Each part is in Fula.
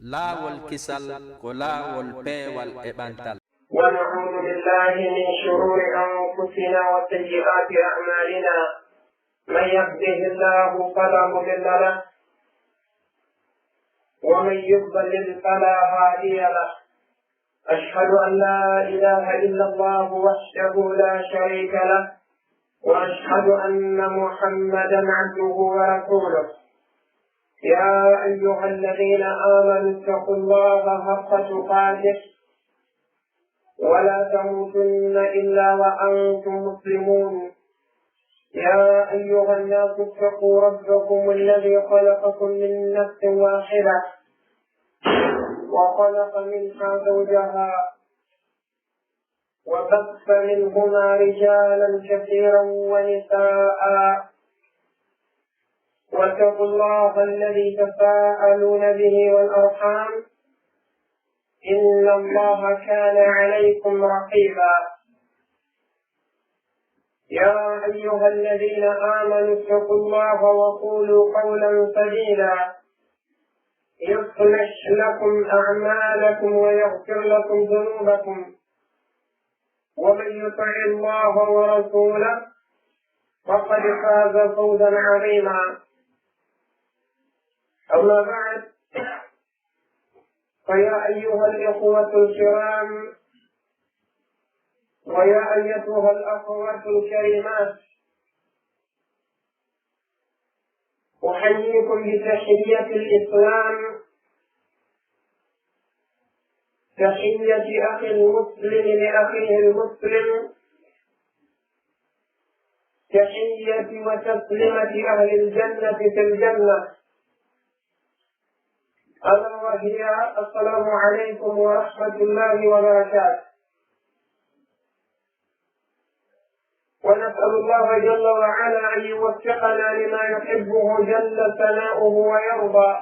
laawol kisal ko laawol peewal e ɓantal. ونعوذ بالله من شرور أنفسنا وسيئات أعمالنا من يهده الله فلا مضل له ومن يضلل فلا هادي له أشهد أن لا إله إلا الله وحده لا شريك له وأشهد أن محمدا عبده ورسوله يا أيها الذين آمنوا اتقوا الله حق تقاته ولا تموتن إلا وأنتم مسلمون يا أيها الناس اتقوا ربكم الذي خلقكم من نفس واحدة وخلق منها زوجها وبث منهما رجالا كثيرا ونساء واتقوا الله الذي تساءلون به والأرحام إن الله كان عليكم رقيبا يا أيها الذين آمنوا اتقوا الله وقولوا قولا سديدا يصلح لكم أعمالكم ويغفر لكم ذنوبكم ومن يطع الله ورسوله فقد فاز فوزا عظيما أما بعد فيا أيها الإخوة الكرام ويا أيتها الأخوات الكريمات أحييكم بتحية الإسلام تحية أخي المسلم لأخيه المسلم تحية وتسليمة أهل الجنة في الجنة ألا وهي السلام عليكم ورحمة الله وبركاته ونسأل الله جل وعلا أن يوفقنا لما يحبه جل ثناؤه ويرضى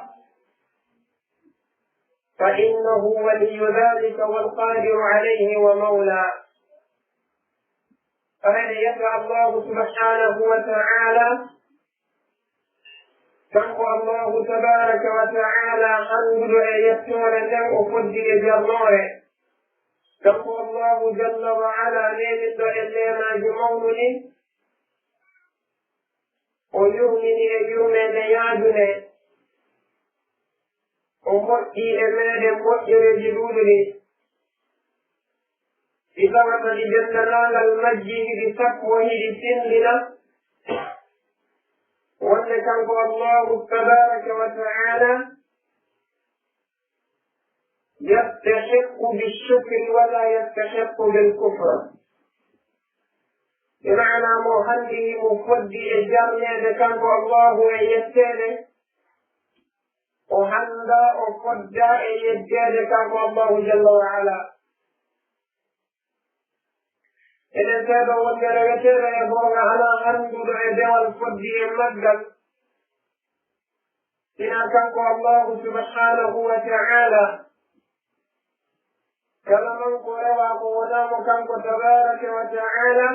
فإنه ولي ذلك والقادر عليه ومولى فهل يسعى الله سبحانه وتعالى تقوى الله تبارك وتعالى حمد يسور لم أفدي جرنوره تقوى الله جل وعلا ليلة إلا ما جمونني ويؤمني أيوم ديادني ومؤتي أماد مؤجر جلودني بسبب جلال المجد بتقوه لسننا وأنك الله تبارك وتعالى يستحق بالشكر ولا يستحق بالكفر بمعنى مهدي مفدي الجرم كان الله يستاهل وهذا أفدى يجاد كان الله جل وعلا إذا كان وجل يتر يبغى على حمد العداء والفدي المجد إذا كان الله سبحانه وتعالى كما من قرأ قولا مكان تبارك وتعالى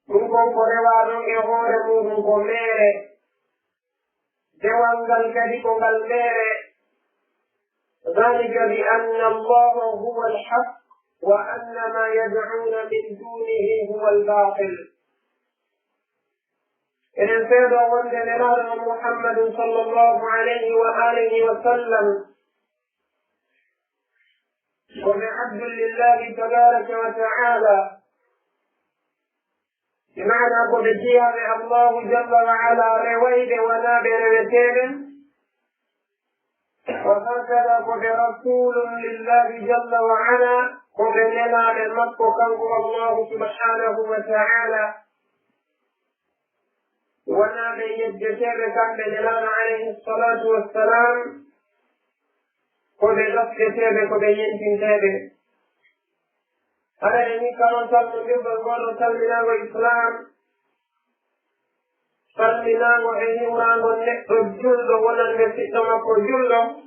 منكم قرأ من يقول منكم ميري جوانغال كديكم الميري ذلك بأن الله هو الحق وأن ما يدعون من دونه هو الباطل إذن سيدنا وندنا محمد صلى الله عليه وآله وسلم وبعبد لله تبارك وتعالى بمعنى قد جاء الله جل وعلا رويد ونابر وتيب وهكذا قد رسول لله جل وعلا قد لنا للمسك كنه الله سبحانه وتعالى ونابر يجتيب كان بجلال عليه الصلاة والسلام قد غفلتيب قد ينتنتيب هذا يعني كانوا تلمين بالغول تلمنا وإسلام تلمنا وإيمان الجلد ولا نسيت مكو جلد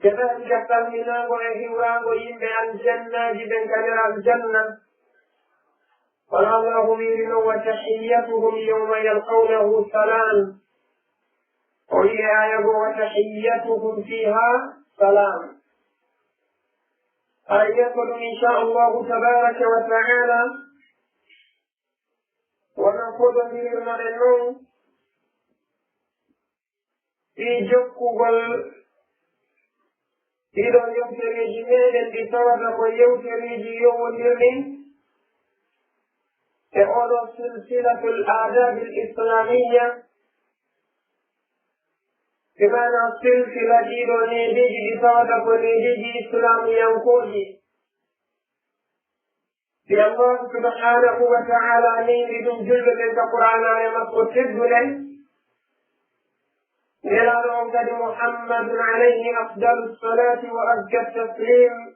كذلك تلمنا وإيمان ويمبع الجنة جدا كان الجنة قال الله بيرنا وتحيتهم يوم يلقونه سلام وهي آية وتحيتهم فيها سلام. آية إن شاء الله تبارك وتعالى ونقول من المرنون في جوكوغل إذا يوتري جميل بسبب ويوتري جيو اليمين تقول سلسلة الآداب الإسلامية بمعنى سلسلة جيرو نيجي بسبب ونيجي إسلاميا كودي في الله سبحانه وتعالى نيجي من جلد من القرآن على مصر له نلالهم كد محمد عليه أفضل الصلاة وأزكى التسليم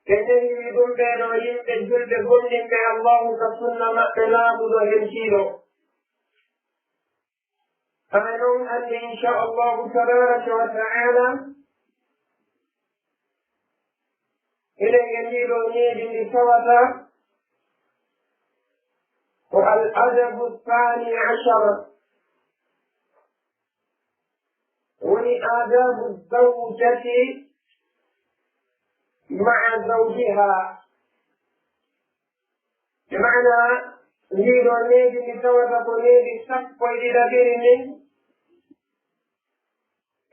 كنه بدون بينوين بالجلد بن بي الله تصنع مقلاب ويمشيله فمنهم أن إن شاء الله تبارك وتعالى إلى يميل نيد لسوة والأدب الثاني عشر ولآداب الزوجة مع زوجها بمعنى نيد ونيد لسوة ونيد سف وإلى بيرن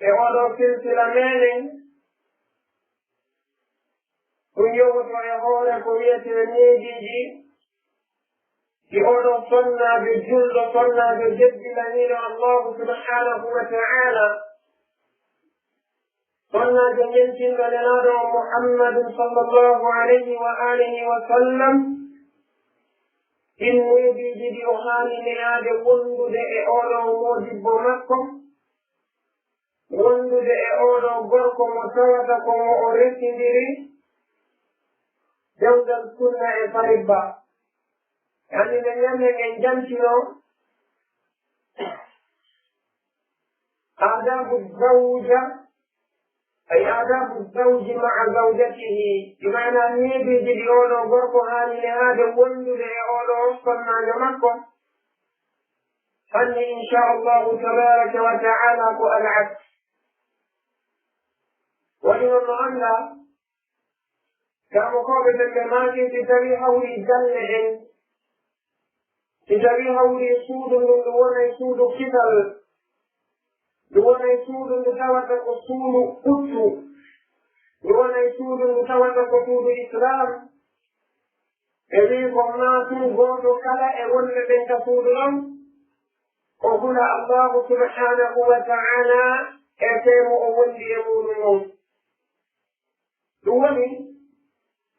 يقولوا سلسلة مين ونيوم ويقول كوية نيدي يقولوا صلنا بالجلد صلنا بالجد لمن الله سبحانه وتعالى صلنا جنين لنا محمد صلى الله عليه وآله وسلم إني بيجي أهاني نياد وندو دي أولو موجب مكم وندو دي أولو بركم وسوتكم وأرسي ديري جودا السنة فربا يعني من يمن جنشنو آداب الزوجة أي آداب الزوج مع زوجته بمعنى أني بيجي أولو بركو هاني لهذا وندو دي أولو صلنا جمكم فاني إن شاء الله تبارك وتعالى كالعكس ولمن الله كمقابل الجماعة تتبي حولي جلع تتبي حولي سود دون يسود كتل دون يسود لتوت أصول قدس دون يسود لتوت أصول إسلام إذيكم ناس غوث كلا أول من تسود لهم وقل الله سبحانه وتعالى أتيم أول يمونون دوني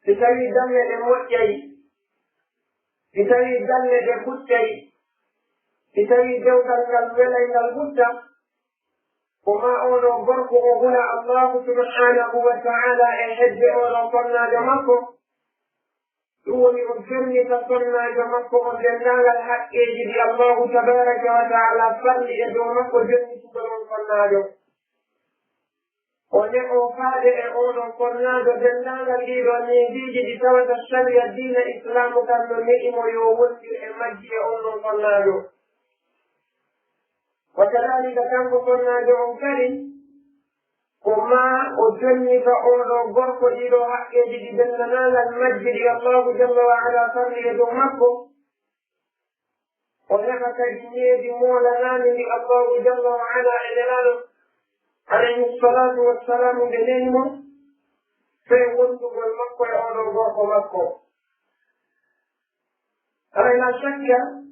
تسوي دم الموجي تسوي دم الكتي تسوي جودا الولي البدة وما أولو برك وقل الله سبحانه وتعالى أحد أولو صلنا جمكم دوني أبجرني تصلنا جمكم وجنال الحق يجد الله تبارك وتعالى صلي يدومك وجني سبحانه صلنا جمكم ونحو فادئ أولو قرناد جنان الجيل والنيجيج بسوة الشرع الدين إسلام كان نئم ويوون في المجي أولو قرناد وكذلك كان قرناد أنكري وما أجنك أولو برق جيلو حق يجد جنان المجد الله جل وعلا صلي يدومكم ونفك جنيد مولنان لله جل وعلا إلى عليه الصلاة والسلام بنيمه في وندق المكة على الروح مكة لا شك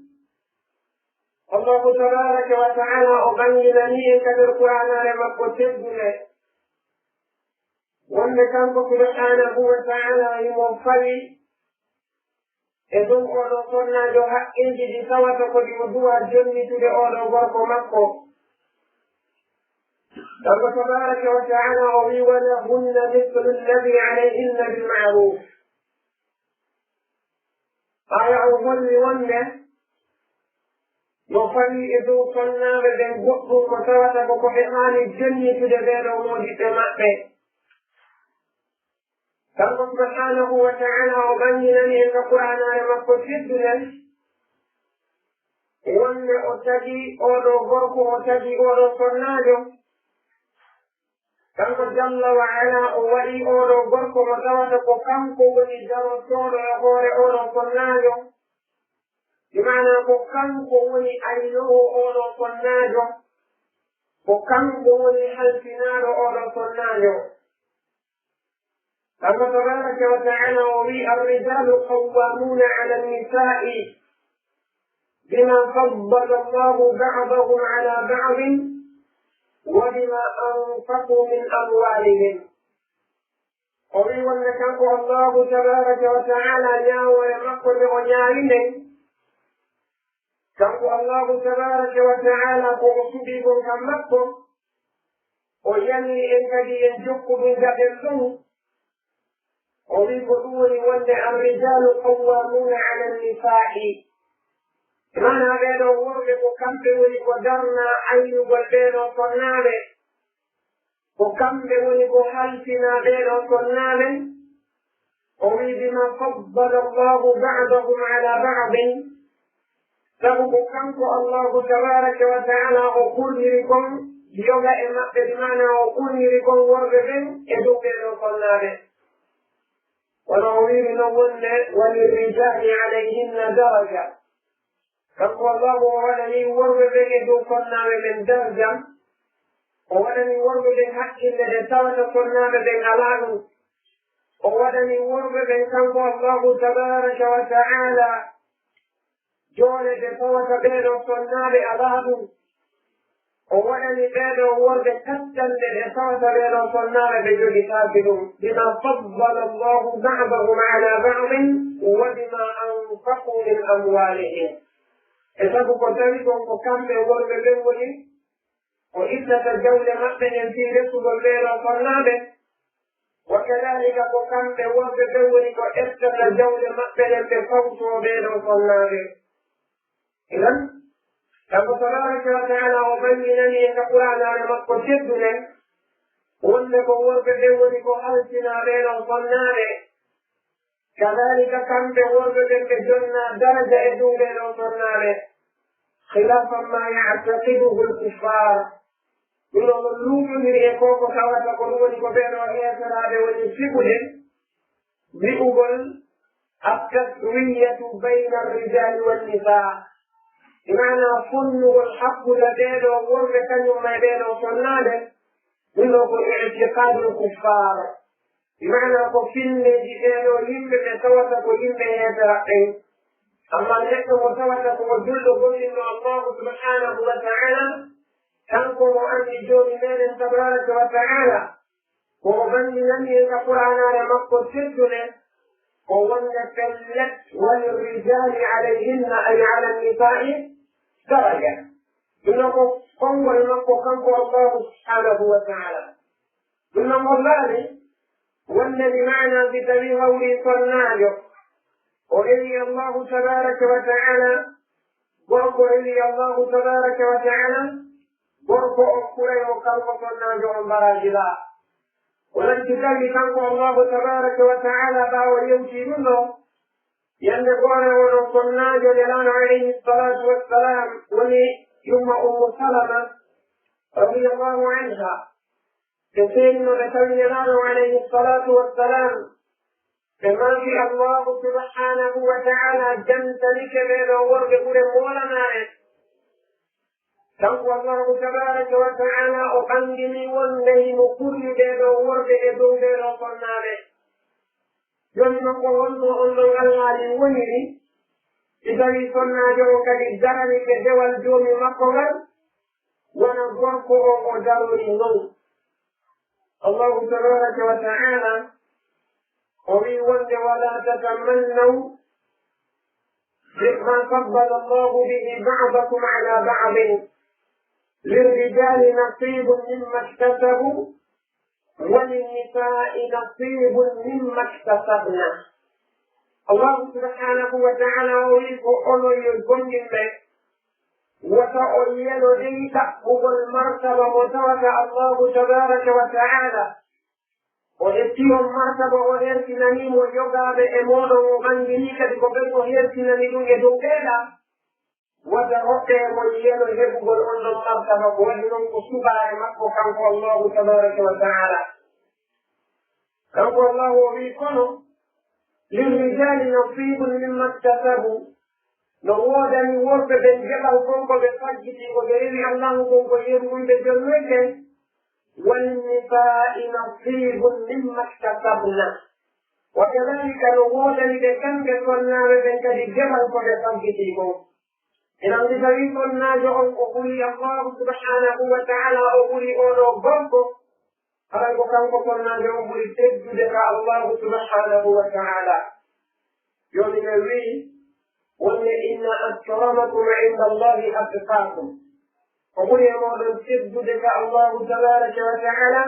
الله تبارك وتعالى أبين لي كالقرآن لما كتبنا وأن كان سبحانه وتعالى يوفي إذن أولوكنا جو حق إنجي سوى تقول يدوى الجنة لأولو الروح مكة الله تبارك وتعالى ولهن مثل الذي عليهن بالمعروف آية أول ونه يفري إذو صلنا بذن قطب متوسط بقحان الجنة تدبير وموجد مأبه الله سبحانه وتعالى وبينني أن القرآن لما كتبنا wonde o tagi oɗo gorko o tagi oɗo sonnajo kanko jalla wa ala o waɗi oɗo gorko mo tawata ko kanko woni darotoɗo e hoore oɗo sonnajo bimana ko kanko woni aynowo oɗo sonnajo ko kanko woni halfinaɗo oɗo sonnajo الله تبارك وتعالى وفي الرجال قوامون على النساء بما فضل الله بعضهم على بعض وبما أنفقوا من أموالهم وفي ونكاك الله تبارك وتعالى ياوى مقل ونعينه كاك الله تبارك وتعالى قوصبكم كمكم ويلي إنك ينجق من قبل وفي بدور ودع الرجال قوامون على النساء من هذا ورد وكم ودرنا أي وبين صنابه وكم وحلفنا بين صنابه وفي بما فضل الله بعضهم على بعض سبب كمك الله تبارك وتعالى وكل لكم يوم بمعنى وكل لكم ورد إدو بين صنابه ونعوذ وللرجال عليهن درجة فقال الله ولني ورد بين صنع من درجة ولني ورد بين حق الذي ترك صنع بين علاه ولني ورد بين كنف الله تبارك وتعالى جول بصوت بين صنع علاه ولني بين ورد كتا بصوت بين صنع بجل كافرون بما فضل الله بعضهم على بعض وبما أنفقوا من أموالهم إذا كنتم وكم ورد بين وإذا الجولة مقبل في رسل الليل صنابه وكذلك وكم ورد بين وإذا الجولة مقبل في صوت وبين صنابه إذن الله تبارك وتعالى وبينني ان القران على مقصد جدنا وانك ورد بين وحلتنا بين صنابه كذلك كم ورد بجنة درجة ادو بين صنابه خلافا ما يعتقده الكفار يظلون من يكوك خوات قلوبك بين ويسراب ونسبهم بأقل التسوية بين الرجال والنساء بمعنى فن الحق لديه وورد كان ما بينه وصناده منه اعتقاد الكفار بمعنى كفن جديد ولم يتوسط ولم يترقين أما نحن متوسط وجل قل إن الله سبحانه وتعالى تنقل أن جون من تبارك وتعالى ومن لم يتقرأنا لمقصد سجنه ومن تلت وللرجال عليهن أي على النساء درجة إنه قوة كنقو الله سبحانه وتعالى إنه الله والذي معنا بتبيه وليصناجه وإلي الله تبارك وتعالى بركو إلي الله تبارك وتعالى بركو أخرى وكنقو صناجه براجلا ولن تكلم كنقو الله تبارك وتعالى باو يمشي منه ينبغون ونصناج للان عليه الصلاة والسلام ولي يوم سلمة رضي الله عنها تسين للان عليه الصلاة والسلام كما في الله سبحانه وتعالى جنت لك بين ورد قول مولانا تقوى الله تبارك وتعالى أقندني والنهي مكل بين ورد إدو بين صنابه يوم قولنا أن الله للوهي إذا صناجه كالجرم كجوال جوم مقبر ونظركه أجر النوم الله تبارك وتعالى ومن ولا تتمنوا ما فضل الله به بعضكم على بعض للرجال نصيب مما اكتسبوا وللنساء نصيب مما اكتسبنا الله سبحانه وتعالى يريد أن يكون وتأيل لي تأخذ المرتبة وتوكى الله تبارك وتعالى ويتيهم مرتبة ويرسلني ويوغا بأمونه ومن يليك بقبل ويرسلني يدوكيلا wata hoɓɓe mo yiyeno heɓugol on ɗon martaba ko waɗi noon ko suɓaare makko kanko allahu tabaraka wa taala kanko allahu o wi kono lirrijali nasibun mimma iktasabu no woodani worɓe ɓen jeɓal konko ɓe fajjiti ko ɓe rewi allahu konko yermuyɓe jonnoyte wannisai nasibun mimma iktasabna wa kadalika no woodani ɓe kamɓe sonnaɓe ɓen kadi jeɓal ko ɓe fajjiti ko inan ndi tawi sonnaajo on o ɓuri allahu subhanahu wa taala o ɓuri oɗo gorko haray ko kanko sonnaajo on ɓuri teddude ka allahu subhanahu wa taala yoni ɓe wii wonne inna akramakum inda allahi atqakum o ɓuri e moɗon teddude ka allahu tabaraka wa taala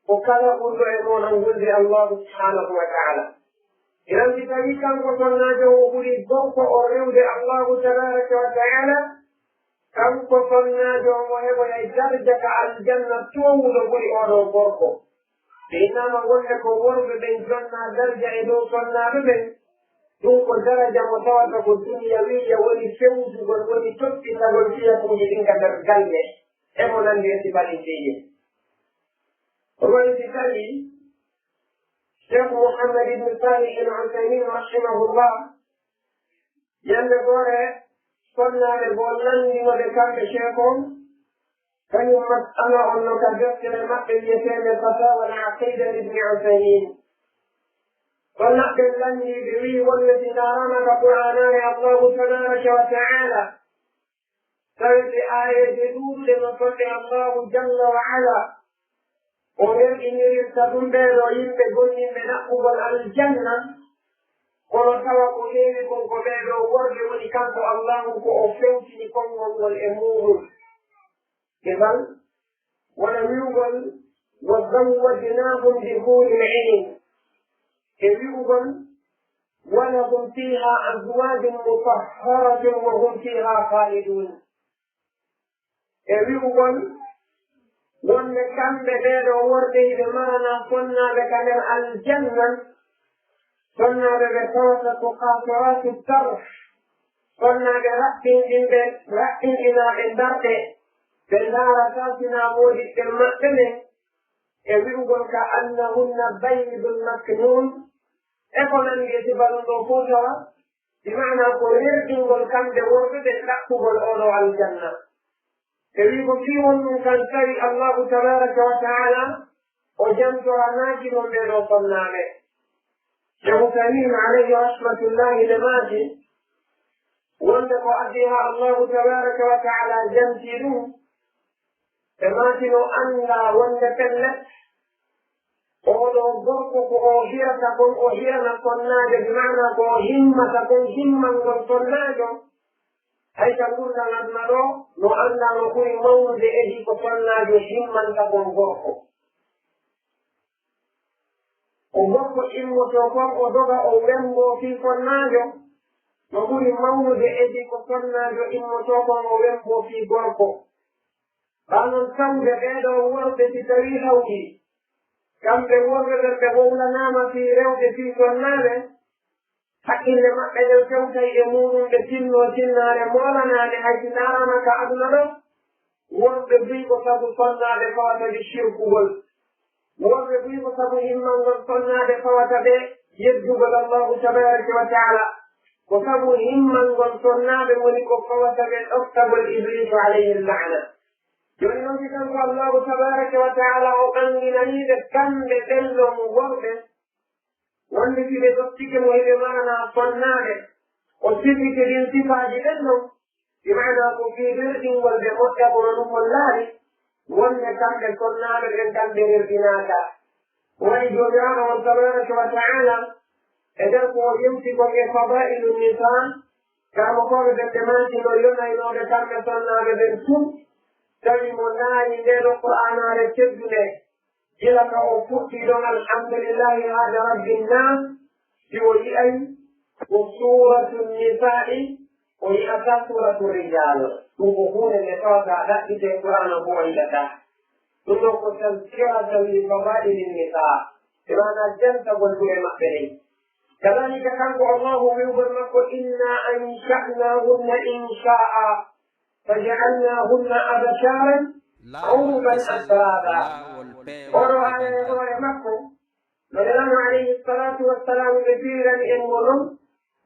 ko kala ɓurɗo e moɗon wulde allahu subhanahu wa taala idan si tawi kanko sonnaajo o ɓuri gorko o rewde allahu tabaraka wa taala kanko sonnaajo o mo heɓoya darja ka aljanna towuɗo ɓuri oɗo gorko ɓe innama wonde ko worɓe ɓen jonna darja e dow sonnaaɓe ɓen ɗum ko daraja mo tawata ko duniya wiya woni fewdugol woni toppitagol fiyakuji ɗinka nder galle emo nandi e sibalintije woni si tawi Cheikh Muhammad ibn Salih al-Uthaymin rahimahullah yande gore sonnaɓe bo nandinoɓe kamɓe cheikh on kañum mas'ala on no ka deftere maɓɓe wiyeteɓe fatawa al-aqida ibni Uthaymin sonnaɓe landiɓe wi wonɓe si daranaka qur'anare allahu tabaraka wa taala tawete ayeje ɗuɗɗe no tonɗe allahu jalla wa ala o werɗinirirta ɗum ɓeeɗo yimɓe gonninɓe ɗaɓɓugol aljanna kono tawa ko heewi kon ko ɓeeɗo worɓe woni kanko allahu ko o fewtini konngol ngol e muɗum idan wona wi'ugol wa zawwajnahum bi hurin inin e wi'ugol walahum fiha azwajun mutahharatun wa hum fiha khalidun e wi'ugol wonde kamɓe ɓeeɗo worɓe hiɓe marana sonnaaɓe ka nder aljanna sonnaaɓe ɓe tawata ko kasiratu tarf sonnaaɓe raɓɓinɗinaaɓe darɗe ɓe ndaarata sina moodiɓɓe maɓɓe ɓe e wi'ugol ka annahunna baydul maknun e ko nandi e sibalum ɗo fof tawa bimana ko rerɗingol kamɓe worɓe ɓe ɗaɓɓugol oɗo aljanna e wi ko fi won ɗum kan tawi allahu tabaraka wa taala o jamtora naaki non ɓeɗo sonnaaɓe cheikh Uthaymin alayhi rahmatullahi le maati wonde ko addi ha allahu tabaraka wa taala jamti ɗum ɓe maatino annda wonde pellet oɗo gorko ko o hirata kon o hirana sonnaajo bimana ko o himmata kon himmangol sonnaajo hay ka gurdal aduna ɗo no annda no ɓuri mawnude edi ko sonnaajo himmanta kon gorko o gorko immoto kon o doga o wembo fi sonnaajo no ɓuri mawnude edi ko sonnaajo immoto kon o wembo fi gorko ɓanon tawde ɓeeɗo worɓe si tawi hawri kamɓe worɓe ɓen ɓe wowlanama fi rewde fi sonnaaɓe hakkille maɓɓe ɗen fewtay e muɗum ɓe tinno tinnare molanade hay si ndaranaka aduna ɗo worɓe mbi ko sabu sonnaaɓe fawata ɓe shirkugol worɓe mbi ko sabu himmangol sonnaaɓe fawata ɓe yeddugol allahu tabaraka wa taala ko sabu himmangol sonnaaɓe woni ko fawata ɓe ɗoftagol iblisu alayhi llana joni noon si kanko allahu tabaraka wa taala o anginaniɓe kamɓe ɓellon worɓe wonde si ɓe dottike mo heɓe marana sonnaaɓe o sifike ɗin sifaaji ɗen ɗon bimana ko fiɗirɗingol ɓe moƴƴa kono ɗum on laari wonde kamɓe sonnaaɓe ɓen kamɓe rerɗinaaka woni jomiraɗo on tabaraka wa taala e nder ko o yewti kon e fadailu nisa kamo koɓe ɓen ɓe mantino yonaynoɓe kamɓe sonnaaɓe ɓen tum tawi mo naani ndeɗo qur'anare teddude gila ka o fuɗɗi ɗon alhamdulillahi haade rabbi nnas si o yi'ay ko suratu nisa'i o yi'ata suratu rijal ɗum ko hunde nde tawata ɗaɓɓite qur'ana bo o yiɗata ɗum ɗon ko tazkiratan li fadaili nisa e mana jantagol ɓure maɓɓe ɗen كذلك كان الله يبرمك إنا أنشأناهن إنشاء فجعلناهن أبكارا عربا أترابا. ورأى مكة مدلنا عليه الصلاة والسلام كثيرا إنهم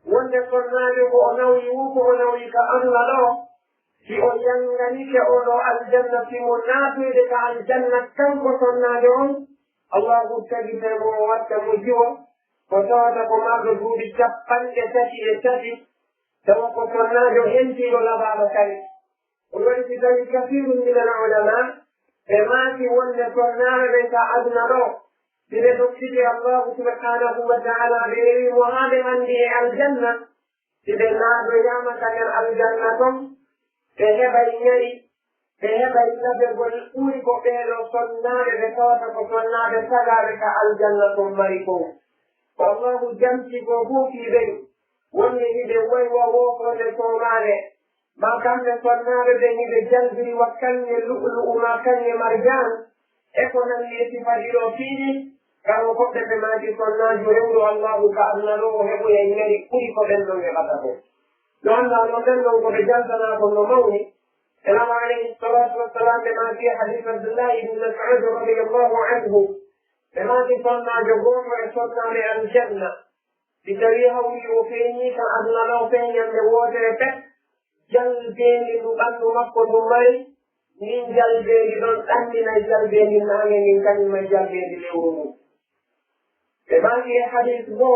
ونصرنا له ونوي ونوي كأن له في أجنك أولو الجنة في منافذ الجنة كم قصرنا لهم الله تجد موات مجوى وصوتكم أرضه بشقا يتشي توقفنا له ينتي ولا بعض كريم. ولذلك كثير من العلماء ما في ونصرنا بك أدنى له لنفسد الله سبحانه وتعالى به وهذا من الجنة سيدنا بيامة الجنة فهب النبي والأولي بقيل صنع بكاتك صنع بسجارك الجنة مريكم والله جمسك وفوكي بي ومنه بوي ووفر لصومانه ما كان صنع به بجلبي وكان اللؤلؤ ما كان مرجان اكون يتفجر فيه كانوا قد بماجي صنع جرور الله كأن له هبو ينيري كل قبل يغتبه لأن المدنة بجلسنا كل موني السلام عليه الصلاة والسلام بما في حديث عبد الله بن مسعود رضي الله عنه بما في صنع جبور وصنع للجنة بتريها ويوفيني كأدنى له فين يموجه جلبين لأن مكة مري من جلبين لأن أمنا جلبين من كلمة جلبين لأمه بما في حديث ذو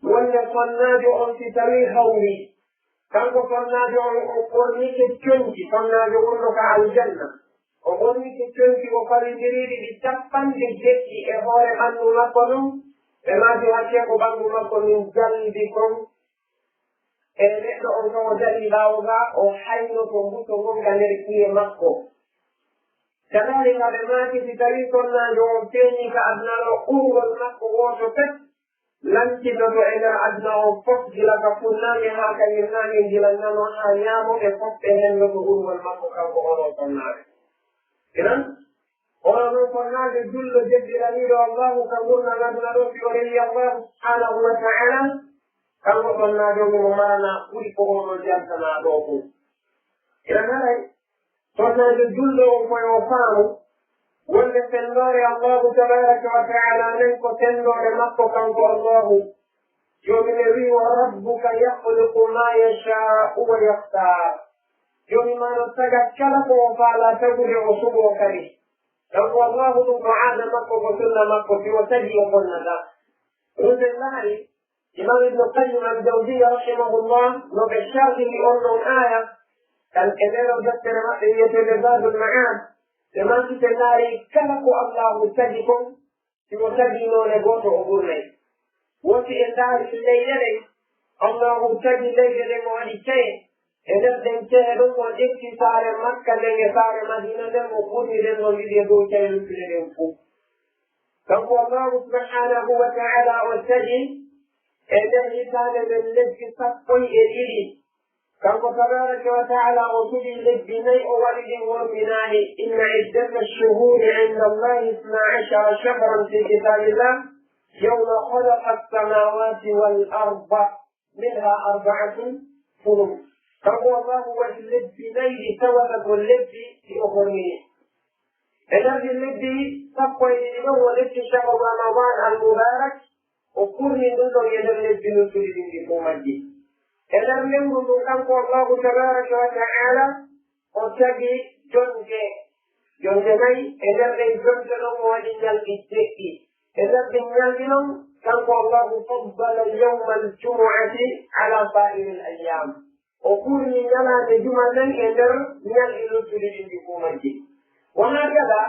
وأن صناج في تريها وي كان صناج أقرني كتشنك صناج أقرنك على الجنة أقرني كتشنك وقال جريد بتقن بالجسي إظهار أن نقلوا بما في هشيك بأن نقل من جلبكم نحن أنه جلباوها وحين تنبتهم كنركي مكو كذلك بما في طريق صناج ومتيني كأدنى أول مكو وشتك لن تدعو إلى أدنى فصل كفلنا منها كيرنا من جلنا وحيام لفصلهم لظهور والمكو كفؤون صناج إذن ورغم صناج جل جد أمير الله كمرنا مدنا رفي ولي الله سبحانه وتعالى كم صناج ممرنا ولفؤون الجنة دوكو إذن هذا صناج جل ويوفانه والسنور الله تبارك وتعالى منك سنور مكة الله يومن لي وربك يخلق ما يشاء ويختار يوم ما نستجد كلك وفعلا تقول عصوبك به لو الله تعالى مكة وسنة مكة في وسجي وقلنا ذا رضي الله إمام ابن القيم الجوزية رحمه الله نبشر به أنه آية الكبير وجدت رمضية لزاد المعاد لما تتناري كلك الله سجكم في وسجنوا لقوت عبورنا وفي إنتهى الليلة الله سجي ليلة مواليكين إذا تنتهدوا والاكتسار مكة لنصار مدينة وقوني لنولد يدوكين في الانفو فهو الله سبحانه وتعالى والسجي إذا كان من لجك صفي إليه كما تبارك وتعالى وصلي للبناء ولد والبناء إن عدة الشهور عند الله 12 شهرا في كتاب الله يوم خلق السماوات والأرض منها 4 حرم فهو الله واللب ليل سوى اللب في أخرين إذا اللب تقوى لنمو لب شهر رمضان المبارك وكل من دون يدل بنسل بكم الدين إذا ينظر أنك الله تبارك وتعالى وتجي جنجي إذا جنجلهم وليال الجئي إذا جنجلهم أنك الله فضل يوم الجمعة على سائر الأيام وكل من يلا جمعة إذا ينزل سليم بكم وهكذا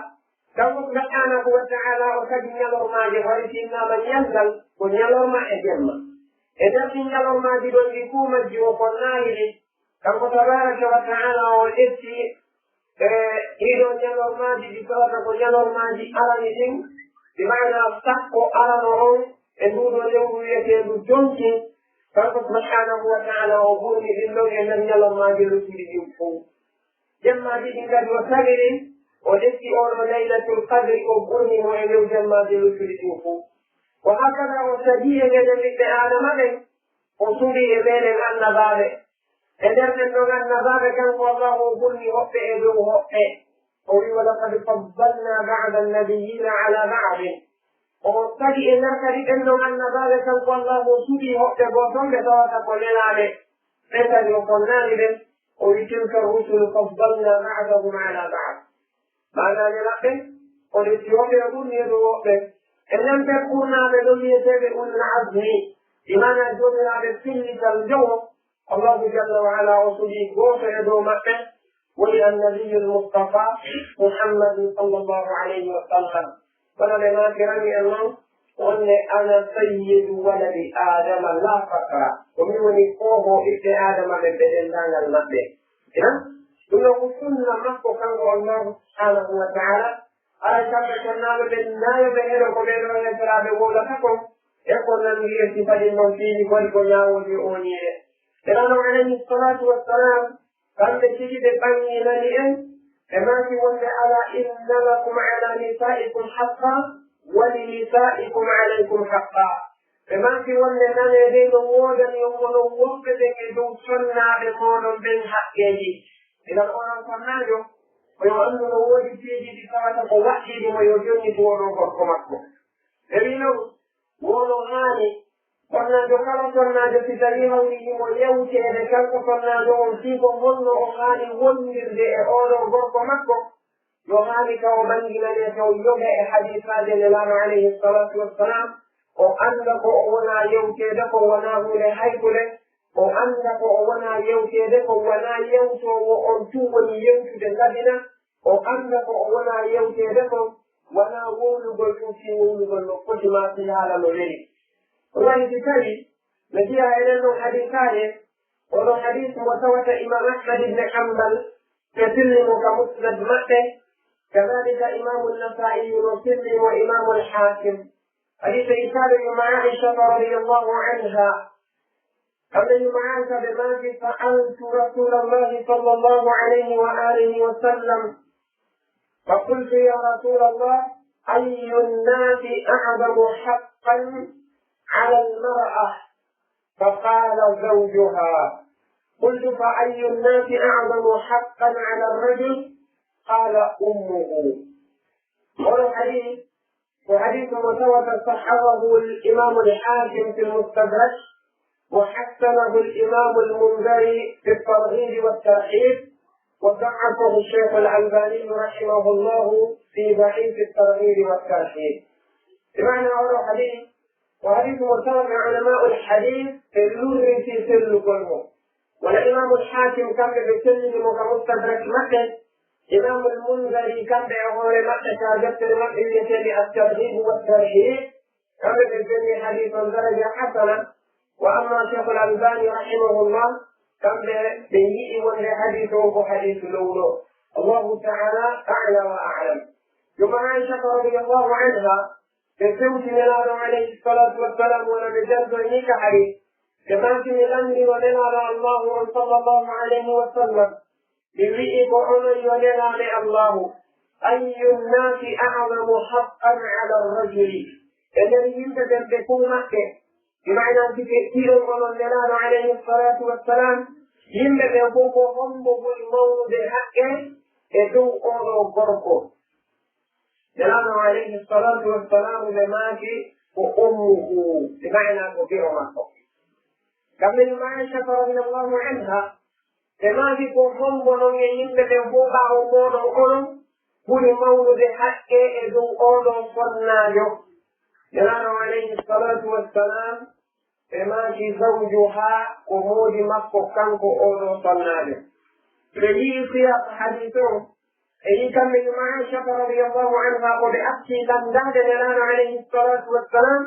كما سبحانه وتعالى وتجي يلور ما جهرتنا من ينزل ونيلور ما أجمع إذا كان يلور ما جدون بكم الجوفناه كما تبارك وتعالى والإبتي إذا يلور ما جدون يلور ما جدون بمعنى الصحق أرانهم إنه يلور يتيب الجنس كما سبحانه وتعالى وقول إنه يلور ما جدون بكم جمع جدون قد وسبرين ودسي أول ليلة القدر وقرنه وإنه جمع جدون بكم وهكذا وسجيه جدد آدم من وصولي إبين النبابة إذن من النبابة كان الله كل وقت إذو وقت ولقد فضلنا بعض النبيين على بعض وقد إنك إنه النبابة كان الله وصولي وقت بوطن بطاقة قلنا عليه مثل وقلنا له ولتلك الرسل فضلنا بعضهم على بعض معنى للأخذ ولتيوم يقول يدو وقت إن لم تكونا بدولية بأولي العزم بمعنى الجبل على السن كالجو الله جل وعلا وصلي قوس يدو مكة والنبي المصطفى محمد صلى الله عليه وسلم ولما كرمي الله قل أنا سيد ولد آدم لا فقر ومن قوه ابن آدم من بدلان المبدأ إذن إنه سنة مكة كان الله سبحانه وتعالى على شرط النار بالنا يبهر قبيل ويسرى بقولتكم يقول لن يسفد المنفيذ والقناة والبئونية إذن عليه الصلاة والسلام كان تجد بني للئن كما تقول على إن لكم على نسائكم حقا ولنسائكم عليكم حقا كما تقول لنا يدين وودا يومنا ووقت يدو سنة بقول بالحقه إذا قلنا سناجه ويؤمن ووجد فيه بسرعة ووحي لما يجوني تورو فرقمكم إذن ولو غاني قلنا جكرا قلنا جسدريها وليهم ويوتي لكالك قلنا جون فيكم ولو غاني ونر لأولو فرقمكم يغاني كوبنجنا ليتويوه حديثا جلال عليه الصلاة والسلام وأنك أولا يوتي لكم وناه لحيث له وأنك أولا يوتي لكم ولا يوتو وأنتو وليوتو دلبنا وأنك أولا يوتي لكم ولا ولو بالكوشي ولو بالنقوش ما في العالم الذي والله تتالي نجيها إلى أنه حديثان ولو حديث وسوة إمام أحمد بن حنبل يسلم كمسند مأته كذلك إمام النسائي يسلم وإمام الحاكم حديث إسالة مع عائشة رضي الله عنها أن معاذ بما سألت رسول الله صلى الله عليه وآله وسلم فقلت يا رسول الله أي الناس أعظم حقا على المرأة فقال زوجها قلت فأي الناس أعظم حقا على الرجل قال أمه هذا الحديث وحديث مسوة صححه الإمام الحاكم في المستدرك وحسنه الإمام المنذري في الترغيب والترحيب وضعفه الشيخ الألباني رحمه الله في ضعيف الترغيب والترحيب بمعنى هذا الحديث وحديث متابع علماء الحديث اللور في سل كله والإمام الحاكم كان بسلم كمستدرك مكة إمام المنذري كان بأهول مكة كاجت المكة الترغيب والترحيب كان بسلم حديث درجة حسنة وأما شيخ الألباني رحمه الله كان بيئي والحديث وحديث لولو الله تعالى أعلى وأعلم ثم عائشة رضي الله عنها كزوج ميلاد عليه الصلاة والسلام ولمجال ذلك حديث كما في الأمر ولنا الله صلى الله عليه وسلم بوئي بعنى ولنا الله أي الناس أعظم حقا على الرجل الذي يمكن بكون مكة بمعنى كثير من الجلال عليه الصلاة والسلام يمكن يكون غمض المولد حقه يدو أولو بركه جلال عليه الصلاة والسلام لماكي وأمه بمعنى كثير مكة كمن عائشة رضي الله عنها لماكي غمض من يمكن يكون غمض كل مولد حقه يدو أولو صناجه جلال عليه الصلاة والسلام إماشي زوجها ومود مكة كانكو أولو صناله لذي سياق حديثه أي كم من عائشة رضي الله عنها وبأبكي لنداد جلال عليه الصلاة والسلام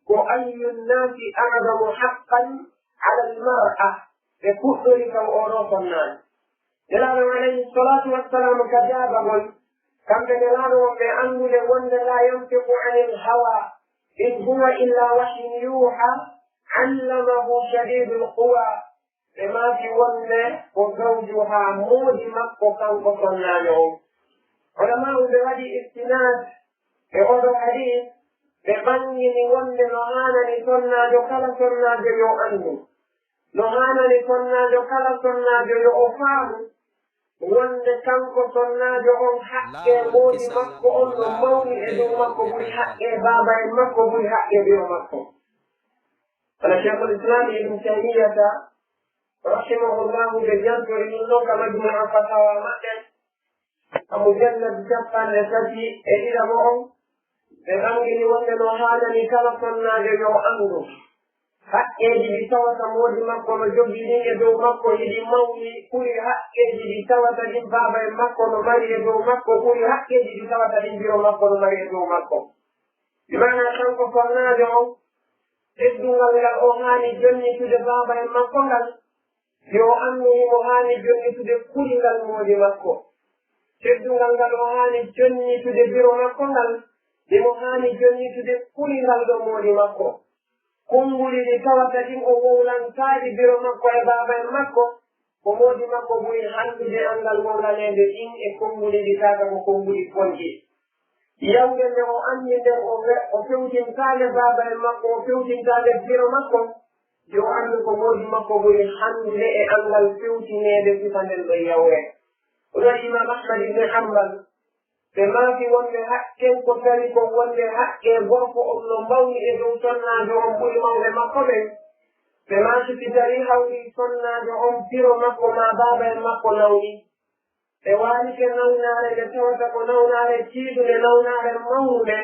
وأي الناس أعظم حقا على المرأة بكثرك أولو صناله جلال عليه الصلاة والسلام كجابه كم جلاله بأنه لون لا ينطق عن الهوى إذ هو إلا وحي يوحى علمه شديد القوى لما في ونه وزوجها مود مكة كان قصنا لهم علماء بهذه استناد في هذا الحديث ɓe ɓangini wonde no hanani sonnaajo kala sonnaajo yo anndu no hanani sonnaajo kala sonnaajo yo o faamu wonde kanko sonnaajo on haqqe moodi makko on no mawni e dow makko ɓuri haqqe baaba en makko ɓuri haqqe ɓiyo makko ala cheikhul islam ibnu taymiyata rahimahullahu ɓe jantori ɗum ɗon ka majmua fatawa maɓɓe ka mujallad capanɗe tati e ɗiɗamo on ɓe ɓangini wonde no haanani kala sonnaajo yo anndu haqqeeji ɗi tawata moodi makko no jogii ɗin e dow makko yiɗi mawni ɓuri haqqeeji ɗi tawata ɗin baaba en makko no mari e dow makko ɓuri haqqeeji ɗi tawata ɗin biro makko no mari e dow makko bimana kanko sonnaajo on teddungal ngal o haani jonnitude baaba en makko ngal yo anndu himo haani jonnitude kuringal moodi makko teddungal ngal o haani jonnitude biro makko ngal imo haani jonnitude kuringal ɗo moodi makko konnguli ɗi tawata ɗin o wowlantaari biro makko e baaba en makko ko moodi makko ɓuri handude anngal wowlaneede ɗin e konnguli ɗi tata ko konnguli bonɗi yawde nde o anndi nden o fewtintaade baaba en makko o fewtintaade biro makko yo anndu ko moodi makko ɓuri handude e anngal fewtineede sifa nden ɗo yawre oɗon imam ahmad ibne hambal ɓe maafi wonde haqqen ko tawi ko wonde haqqe gorko on no mbawni e dow sonnaajo on ɓuri mawɓe makko ɓen ɓe maafi si tawi hawri sonnaajo on biro makko ma baaba en makko nawni ɓe waalike nawnaare nde tawata ko nawnaare tiiɗude nawnaare mawnude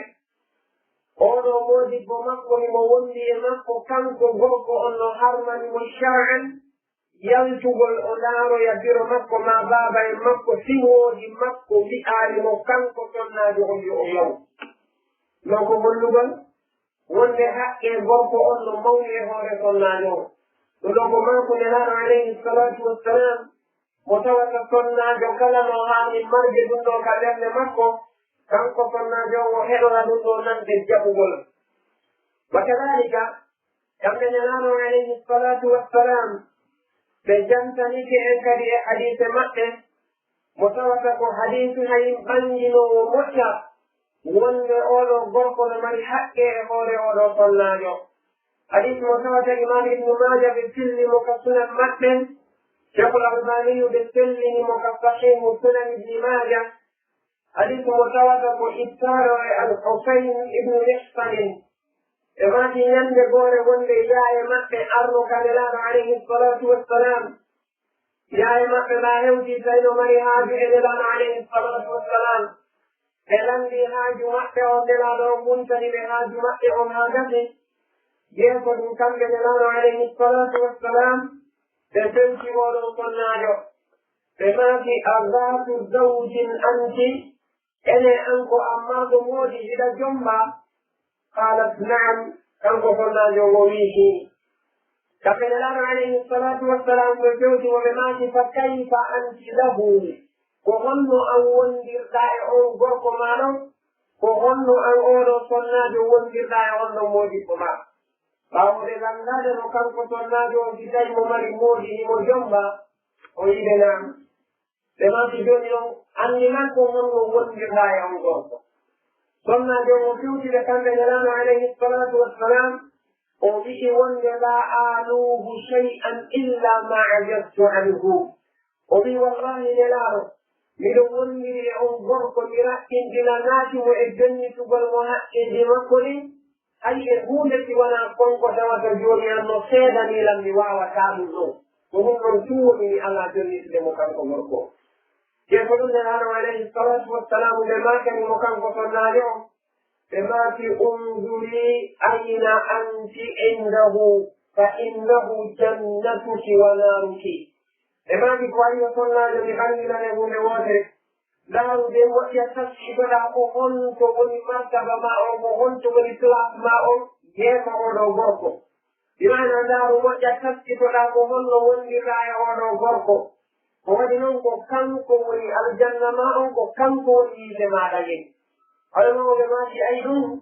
oɗo moodibbo makko himo wondi e makko kanko gorko on no harmanimo shar'an yaltugol o ndaaroya biro makko ma baaba en makko siwoodi makko wi'aarimo kanko sonnaajo on yo o yaw non ko gollugol wonde haqqe gorko on no mawni e hoore sonnaajo o ɗum ɗo ko maako nelaano alayhi salatu wassalam mo tawata sonnaajo kala no haani marde ɗum ɗo ka ɓernde makko kanko sonnaajo on o heɗora ɗum ɗo nande jaɓugol wa kadalika kamɓe nelaano alayhi salatu wassalam ɓe jantanike en kadi e hadise maɓɓe mo tawata ko hadise hayin ɓanginoowo moƴƴa wonde oɗo gorko no mari haqqe e hoore oɗo sonnaajo hadise mo tawata imam ibnu maja ɓe fillimo ka sunan maɓɓe cheikhul albaniyu ɓe sellinimo ka sahihu sunan ibni maja hadise mo tawata ko ittaro e al-husayn ibnu ihsanin ɓe maati ñande goore wonde yaaye maɓɓe arno kanelaaɗo alayhi salatu wassalam yaaye maɓɓe ma hewti tawi no mari haaju e nelaaɗo alayhi salatu wassalam ɓe lanndi haaju maɓɓe on nelaaɗo on muntani ɓe haaju maɓɓe on haa gasi yeeso ɗum kamɓe nelaaɗo alayhi salatu wassalam ɓe fewti oɗon sonnaajo ɓe maati azatu zawjin anti ene an ko ammaa ko moodi hiɗa jomba قالت نعم كم قلنا جوويه كفن الله عليه الصلاة والسلام بجوز وبمات فكيف أنت له وظنوا أن وندر دائعون قرق مالو وظنوا أن أولو صناج وندر دائعون موجب ما فهو لذن نادر كم قلنا جو في تيم مري موجه مجمع وإذنا لما في جونيو أن لمنكم وندر دائعون قرق sonnaajo o fiwtide kamɓe nelaano alayhi salatu wassalam o wi'i wonde la aaluuhu shay'an illa ma ajabtu anhu o wi wallahi nelaano miɗo wondiri e on gorko mi raɓɓindina naatimo e jonnitugol mo haqqeji makko ɗin hay e huunde si wonaa konko tawata jooni an no seedaniilam mi waawataa ɗum ɗo ko ɗum ɗon tuwomini alaa jonnitude mo kanko gorko yeeso ɗum nelaano alayhi salatu wassalamu ɓe maakanimo kanko sonnaajo on ɓe maati unduri ayna anti indahu fa innahu jannatuki wa naaruki ɓe maati ko ayiwa sonnaajo mi anndinane hunde wootere laarude moƴƴa taskitoɗa ko honto woni martaba ma on ko honto woni place ma on yeeso oɗo gorko imana ndaaru moƴƴa taskitoɗa ko honno wondirɗa e oɗo gorko ko waɗi noon ko kanko woni aljanna ma on ko kanko woni yiide maɗa yen alanoɓe maati ay ɗum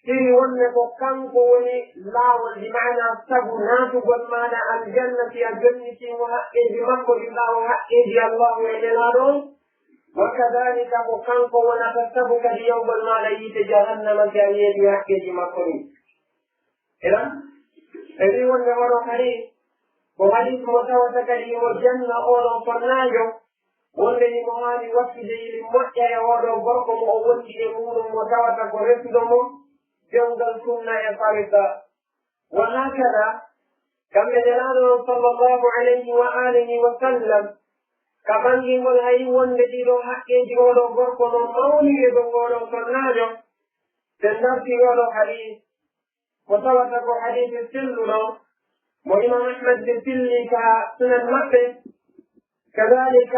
siri wonne ko kanko woni laawol di mana sabu naatugol maɗa aljanna si a jonnitimo haqqeji makko ɗi laawo haqqeji allahu e nelaɗo on وكذلك بخانك ونفسبك يوم الماليت جهنم جايد يحكي مكري إذن إذن ونورو حديث وحديث متوسك لي والجنة أولو صناجو والذي مهاني وفد للمحيا يورو بركم أولي يمون متوسك ورسلهم جنجل سنة يفارسا وهكذا كم جلاله صلى الله عليه وآله وسلم كبنجي والهي والذي لو حقي جولو بركم أولي يدورو صناجو تنفي ولو حديث متوسك حديث السلو وإمام أحمد بالسلي كسنن مكة كذلك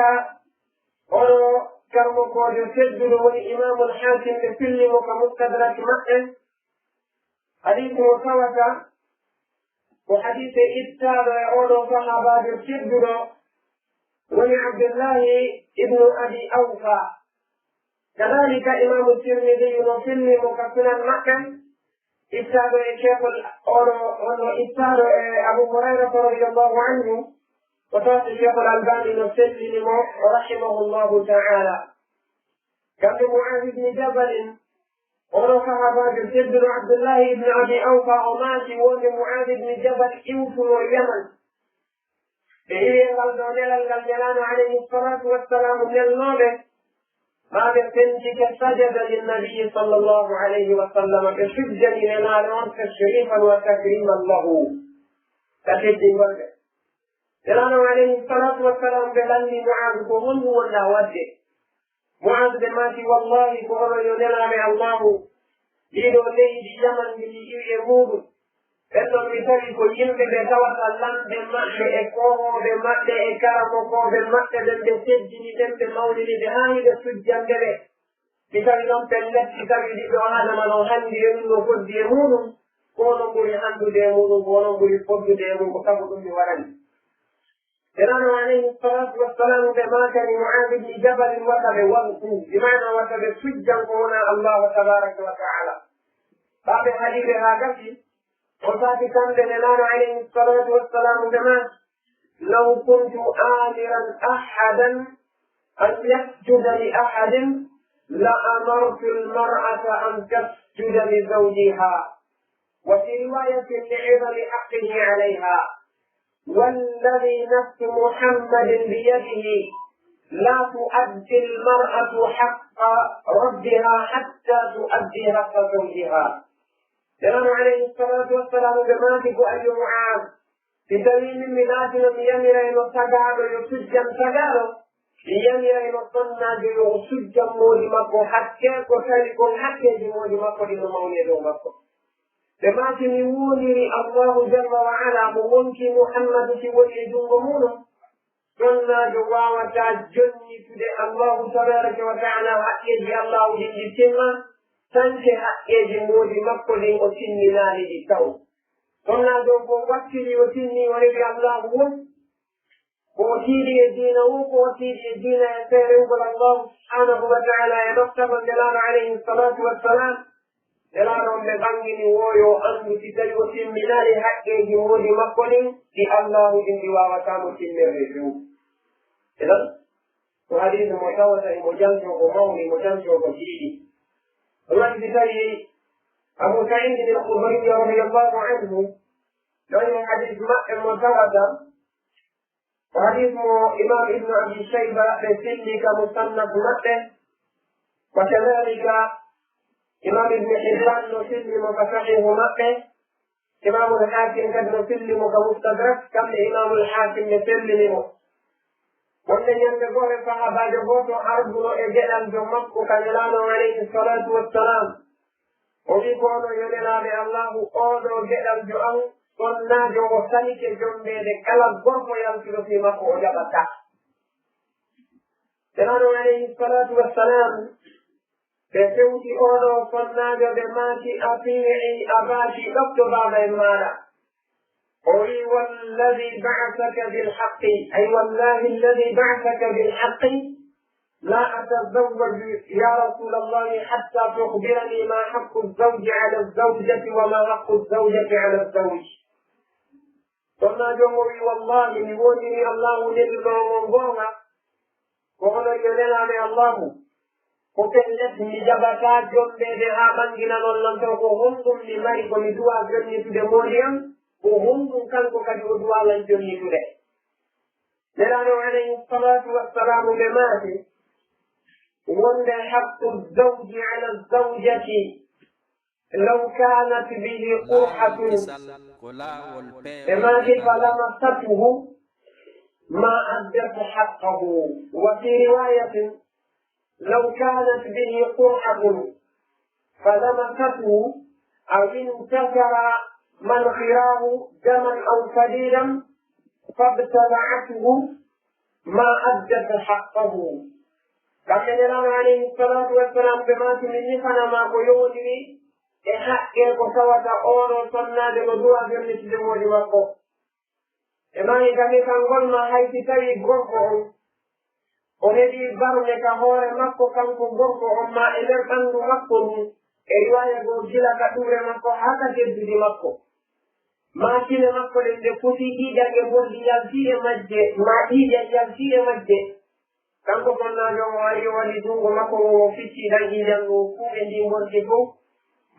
أولو كرمك ويسجد والإمام الحاكم بالسلي وكمستدرك مكة حديث متوسك وحديث إتابع أولو صحابة بالسجد ولعبد الله ابن أبي أوفى كذلك إمام الترمذي وسلم وكسنن مكة إستاذ الشيخ إستاذ أبو هريرة رضي الله عنه وصاحب الشيخ الألباني نسلم رحمه الله تعالى كان معاذ بن جبل ورفع بعد الجد عبد الله بن أبي أوفى وماشي ومعاذ بن جبل إوف واليمن إيه الجلال عليه الصلاة والسلام من الموت ما بسنتك سجد للنبي صلى الله عليه وسلم كشجة لنا نورك شريفا وتكريما له تشد ورده جلاله عليه الصلاة والسلام بلني معاذ كهن ولا وده معاذ بماتي والله كهن ينلع الله يدو ليه بيمن بليه يمود إنه مثالي كيين بتوسلم بمحل إكوه بمحل إكرمه بمحل بسجن بمولد بهاي بسجن بله مثالي لم تلت مثالي دي بوانا منوهن ديمون وفد ديمون كونو بولي هندو ديمون كونو بولي فد ديمون وكبتم بورن إنه عليه الصلاة والسلام بما كان معاذ بن جبل وتب وضعه بمعنى وتب سجن كونا الله تبارك وتعالى بعد حديث هذا وصافي كان لنلان عليه الصلاة والسلام كما لو كنت آمرا أحدا أن يسجد لأحد لأمرت المرأة أن تسجد لزوجها وفي رواية لعظم حقه عليها والذي نفس محمد بيده لا تؤدي المرأة حق ربها حتى تؤدي حق زوجها الإمام عليه الصلاة والسلام جماعتك أي معاذ بدليل ميلاد يمر إلى السجاد ويسجن سجاده يمر إلى الصناد ويسجن مولمك حتى وكذلك حتى مولمك لمولد مكة لما تنيوني الله جل وعلا ممكن محمد سوى يجومونه صنع جوا وتعجني تدي الله تبارك وتعالى حتى الله جل سنة sanke haqqeji moodi makko ɗin o timminaani ɗi taw sonna dow ko wattiri o timmi o rewi allahu won ko o tiiɗi e diina wo ko o tiiɗi e diina e feerengol allahu subhanahu wa taala e ɗoftama ndelaaɗo alayhi salatu wassalam ndelaaɗo ɓe ɓangini woyo anndu si tawi o timminaani haqqeji moodi makko ɗin ɗi allahu ɗin ɗi wawatamo timmirde few eɗon ko hadise mo tawata emo janto ko mawni mo janto ko tiiɗi الله بذلك أبو سعيد الخدري رضي الله عنه لأنه حديث مكة المتوسط وحديث إمام ابن أبي شيبة بسلي كمصنف مكة وكذلك إمام ابن حبان نسلم كصحيح مكة إمام الحاكم قد نسلم كمستدرك كم إمام الحاكم يسلم wanda yande gore sahabajo goto arduno e geɗal jo makko kañelano alayhi salatu wassalam o wi kono yonelaɓe allahu oɗo geɗal jo an sonnajo o salike jombede kala gorko yaltiro fi makko o jaɓata senano alayhi salatu wassalam ɓe fewti oɗo sonnajo ɓe maati a fii'i a baati ɗofto baba en maɗa قولي والذي بعثك بالحق أي والله الذي بعثك بالحق لا أتزوج يا رسول الله حتى تخبرني ما حق الزوج على الزوجة وما حق الزوجة على الزوج ثم جمعي والله نبوني الله نلقى وانظرنا kono yonelaɓe allahu ko pelles mi jaɓata jombede ha ɓangina non non taw ko honɗum mi mari komi duwa jonnitude moodi am ko honɗum kanko kadi o duwalan jonnitude nelaɗo alayhi salatu wassalamu ɓe maati wonde haqqu zawji ala zawjati law kanat bihi qurhatun ɓe maati falamasatuhu ma addatu haqqahu wa fi riwayatin law kanat bihi qurhatun falamasatuhu aw intasara mankhirahu daman aw sadidan fabtala'atuhu ma addatu haqqahu kamɓe nelaɗo alayhi salatu wassalam ɓe maati min nifanama ko yowdiri e haqqe ko tawata oɗo sonnade ko duwa fernitide woodi makko e mani kadi kangol ma hayti tawi gorko on o heɓi barne ka hoore makko kanko gorko on ma e nder ɓanndu makko ɗum e riwaya goo gila ka ɗuure makko haa ka teddudi makko ma kine makko ɗen nde foti ɗiiɗange boldi yaltiɗe majje ma ɗiiɗe yaltiɗe majje kanko sonnajo o ari o waɗi junngo makko o ficci ɗan ɗiiɗan o fuu ɓe ndi boldi fof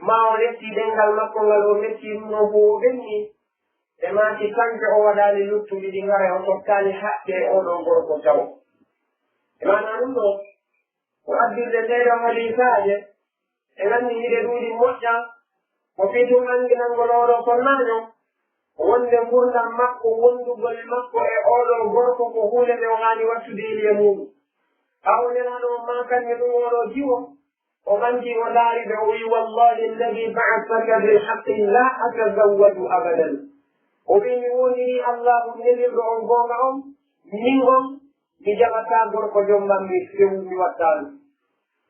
ma o letti ɗengal makko ngal o metti ɗum no fo o ɓenni e maati kanke o waɗaani luttuɗi ɗi ngara o tokkaani haɓɓe oɗo gorko taw e mana ɗum ɗo ko addirde ndeɗo halisaaje e nganndi hiɗe ɗuuɗi moƴƴa ko fitum anginangol oɗo sonnajo wonde gurdam makko wondugol makko e oɗo gorko ko huunde nde o haani wattude ili e muɗum ɓawo nelaɗo ma kanne ɗum oɗo jiwo o ɓanti o daari ɓe o wi wallahi alladi ba'athaka bilhaqqi la atazawwaju abadan o wi mi woniri allahu nelirɗo on goonga on min on mi jaɓata gorko jombam mi fewu mi watta ɗum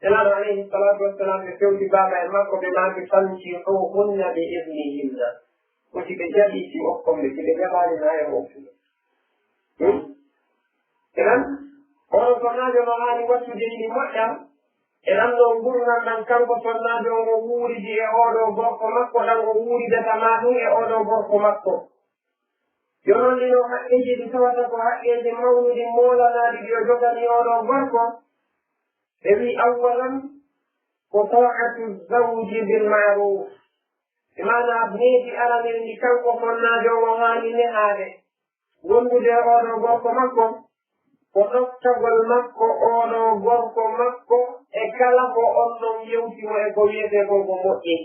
nelaɗo alayhi salatu wassalam ɓe fewti baba e makko ɓe maaki fanci ɗo hunna ɓe ibnihimna ko si ɓe jaɓi si okkomɓe si ɓe jaɓani na e hokkuɓe enan oɗo sonnajo no haani wattude ɗi moƴƴa e ɗan ɗo gurnal ɗan kanko sonnajo on o wuuridi e oɗo gorko makko ɗan o wuuridatama ɗum e oɗo gorko makko jonon ɗino haqqeji ɗi tawata ko haqqeji mawnuɗi molanaɗi ɗi o jogani oɗo gorko ɓe wi awalan ko ta'atu zawji bilmaruf imana needi aranel ndi kanko sonnajo o haani nehaade wondude oɗo gorko makko ko ɗoftagol makko oɗo gorko makko e kala ko on ɗon yewtimo e ko wiyete kon ko moƴƴi